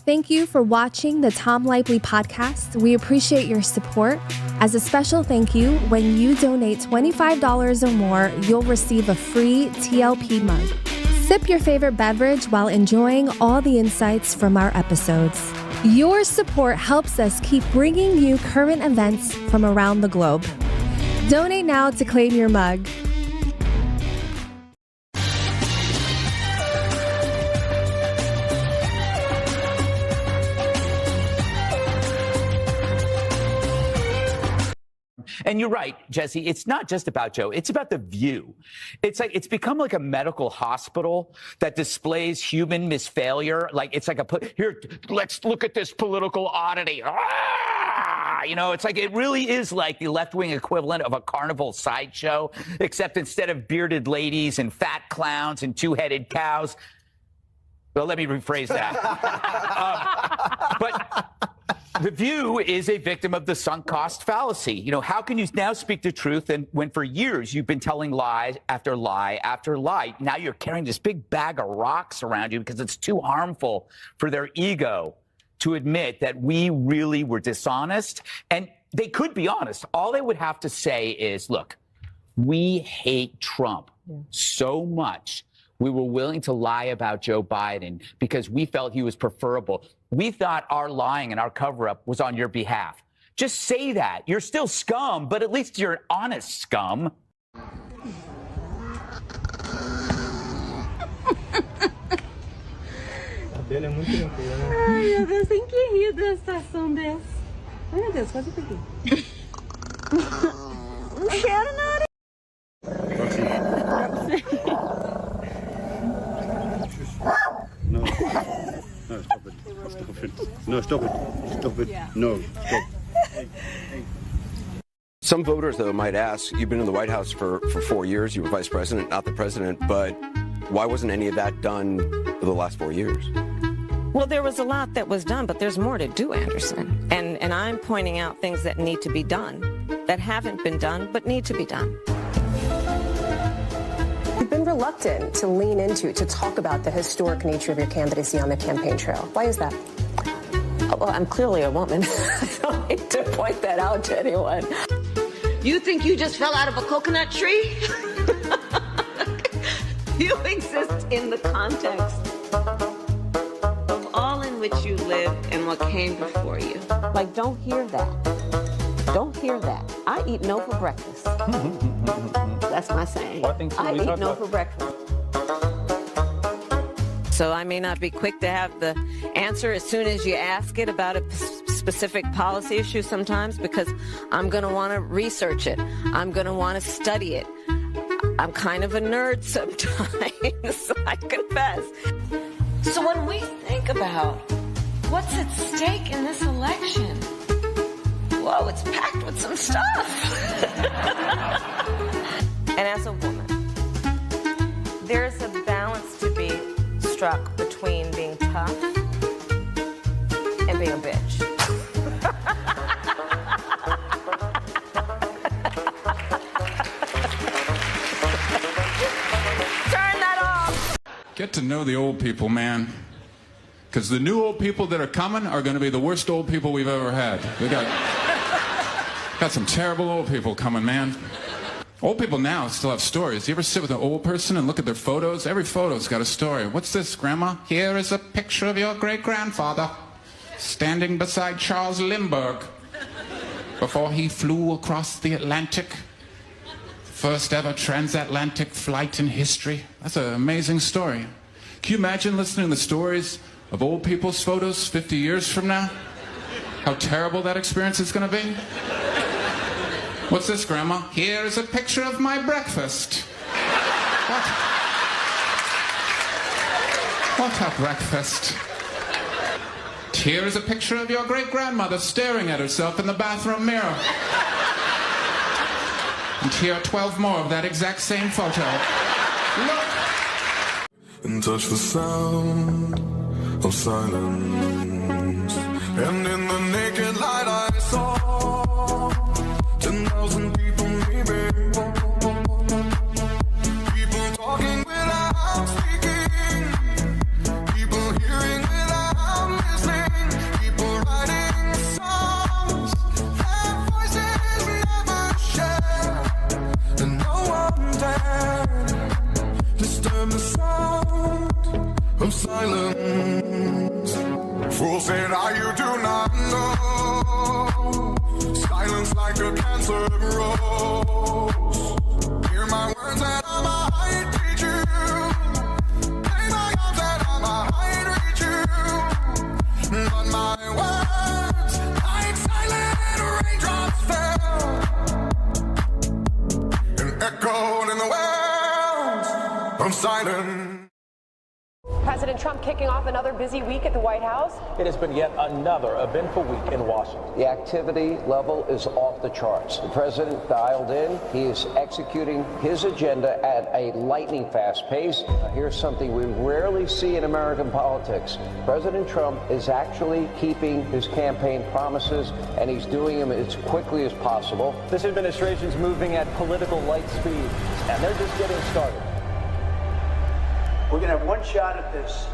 Thank you for watching the Tom Laipply podcast. We appreciate your support. As a special thank you, when you donate $25 or more, you'll receive a free TLP mug. Sip your favorite beverage while enjoying all the insights from our episodes. Your support helps us keep bringing you current events from around the globe. Donate now to claim your mug. And you're right, Jesse, it's not just about Joe. It's about The View. It's like, it's become like a medical hospital that displays human misfailure. Like, it's like here, let's look at this political oddity. You know, it's like, it really is like the left-wing equivalent of a carnival sideshow, except instead of bearded ladies and fat clowns and two-headed cows. Well, let me rephrase that. But The View is a victim of the sunk cost fallacy. You know, how can you now speak the truth when for years you've been telling lie after lie after lie? Now you're carrying this big bag of rocks around you because it's too harmful for their ego to admit that we really were dishonest. And they could be honest. All they would have to say is, look, we hate Trump so much. We were willing to lie about Joe Biden because we felt he was preferable. We thought our lying and our cover-up was on your behalf. Just say that. You're still scum, but at least you're honest scum. Ai, meu Deus, tem que rir de uma situação dessa. Ai, meu Deus, quase peguei. Não quero nada. No, stop it. Stop it. No, stop it. Stop it. No, stop. Some voters, though, might ask, you've been in the White House for 4 years, you were vice president, not the president, but why wasn't any of that done for the last 4 years? Well, there was a lot that was done, but there's more to do, Anderson. And I'm pointing out things that need to be done, that haven't been done, but need to be done. You've been reluctant to lean into, to talk about the historic nature of your candidacy on the campaign trail. Why is that? Well, I'm clearly a woman. I don't need to point that out to anyone. You think you just fell out of a coconut tree? You exist in the context of all in which you live and what came before you. Like, don't hear that. Don't hear that. I eat no for breakfast. That's my saying. I eat no for breakfast. So I may not be quick to have the answer as soon as you ask it about a specific policy issue sometimes, because I'm going to want to research it. I'm going to want to study it. I'm kind of a nerd sometimes, I confess. So when we think about what's at stake in this election, whoa, it's packed with some stuff. And as a woman, there's a balance to be struck between being tough and being a bitch. Turn that off. Get to know the old people, man. Because the new old people that are coming are going to be the worst old people we've ever had. We got some terrible old people coming, man. Old people now still have stories. You ever sit with an old person and look at their photos? Every photo's got a story. What's this, Grandma? Here is a picture of your great-grandfather standing beside Charles Lindbergh before he flew across the Atlantic. First ever transatlantic flight in history. That's an amazing story. Can you imagine listening to the stories of old people's photos 50 years from now? How terrible that experience is going to be? What's this, Grandma? Here is a picture of my breakfast. What? What a breakfast. Here is a picture of your great-grandmother staring at herself in the bathroom mirror. And here are 12 more of that exact same photo. Look! And touch the sound of silence. And in the naked light I saw 10,000 people, maybe. People talking without speaking. People hearing without listening. People writing songs that voices never share. And no one dared disturb the sound of silence. Fools say that you do not know. Silence like a cancer grows. Hear my words that I might reach you. Play my arms that I might reach you. But my words, like silent raindrops fell the world from silence. President Trump kicking off another busy week at the White House. It has been yet another eventful week in Washington. The activity level is off the charts. The president dialed in. He is executing his agenda at a lightning fast pace. Here's something we rarely see in American politics. President Trump is actually keeping his campaign promises, and he's doing them as quickly as possible. This administration's moving at political light speed, and they're just getting started. We're going to have one shot at this,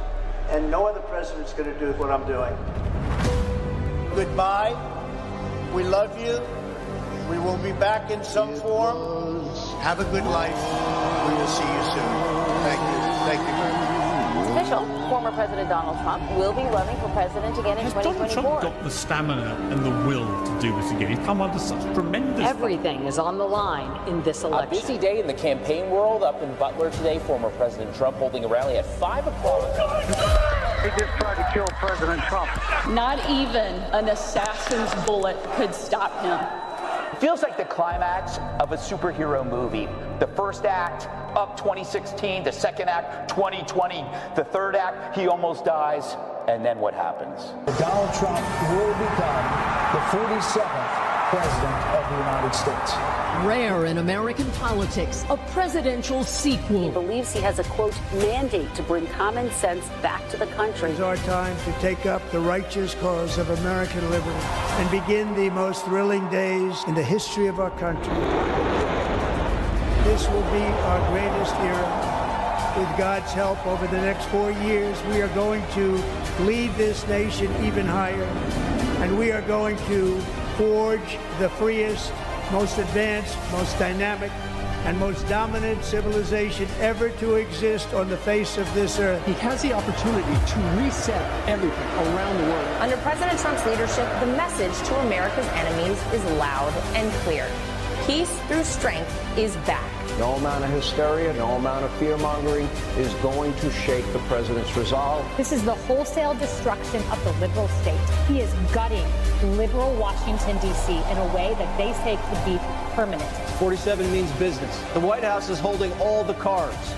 and no other president's going to do what I'm doing. Goodbye. We love you. We will be back in some form. Have a good life. We will see you soon. Thank you. Thank you very much. Official, former President Donald Trump will be running for president again in 2024. Donald Trump got the stamina and the will to do this again? He's come under such tremendous... Everything is on the line in this election. A busy day in the campaign world up in Butler today. Former President Trump holding a rally at 5 o'clock. He just tried to kill President Trump. Not even an assassin's bullet could stop him. It feels like the climax of a superhero movie. The first act, up 2016. The second act, 2020. The third act, he almost dies. And then what happens? Donald Trump will become the 47th president of the United States. Rare in American politics, a presidential sequel. He believes he has a, quote, mandate to bring common sense back to the country. It's our time to take up the righteous cause of American liberty and begin the most thrilling days in the history of our country. This will be our greatest era. With God's help, over the next 4 years, we are going to lead this nation even higher, and we are going to forge the freest, most advanced, most dynamic, and most dominant civilization ever to exist on the face of this earth. He has the opportunity to reset everything around the world. Under President Trump's leadership, the message to America's enemies is loud and clear. Peace through strength is back. No amount of hysteria, no amount of fear-mongering is going to shake the president's resolve. This is the wholesale destruction of the liberal state. He is gutting liberal Washington, D.C. in a way that they say could be permanent. 47 means business. The White House is holding all the cards.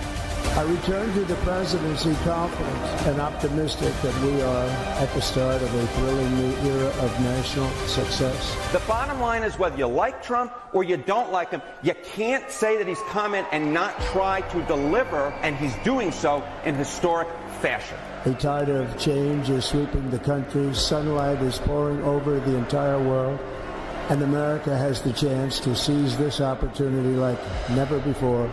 I return to the presidency confident and optimistic that we are at the start of a thrilling new era of national success. The bottom line is whether you like Trump or you don't like him, you can't say that he's come in and not try to deliver, and he's doing so in historic fashion. A tide of change is sweeping the country. Sunlight is pouring over the entire world, and America has the chance to seize this opportunity like never before.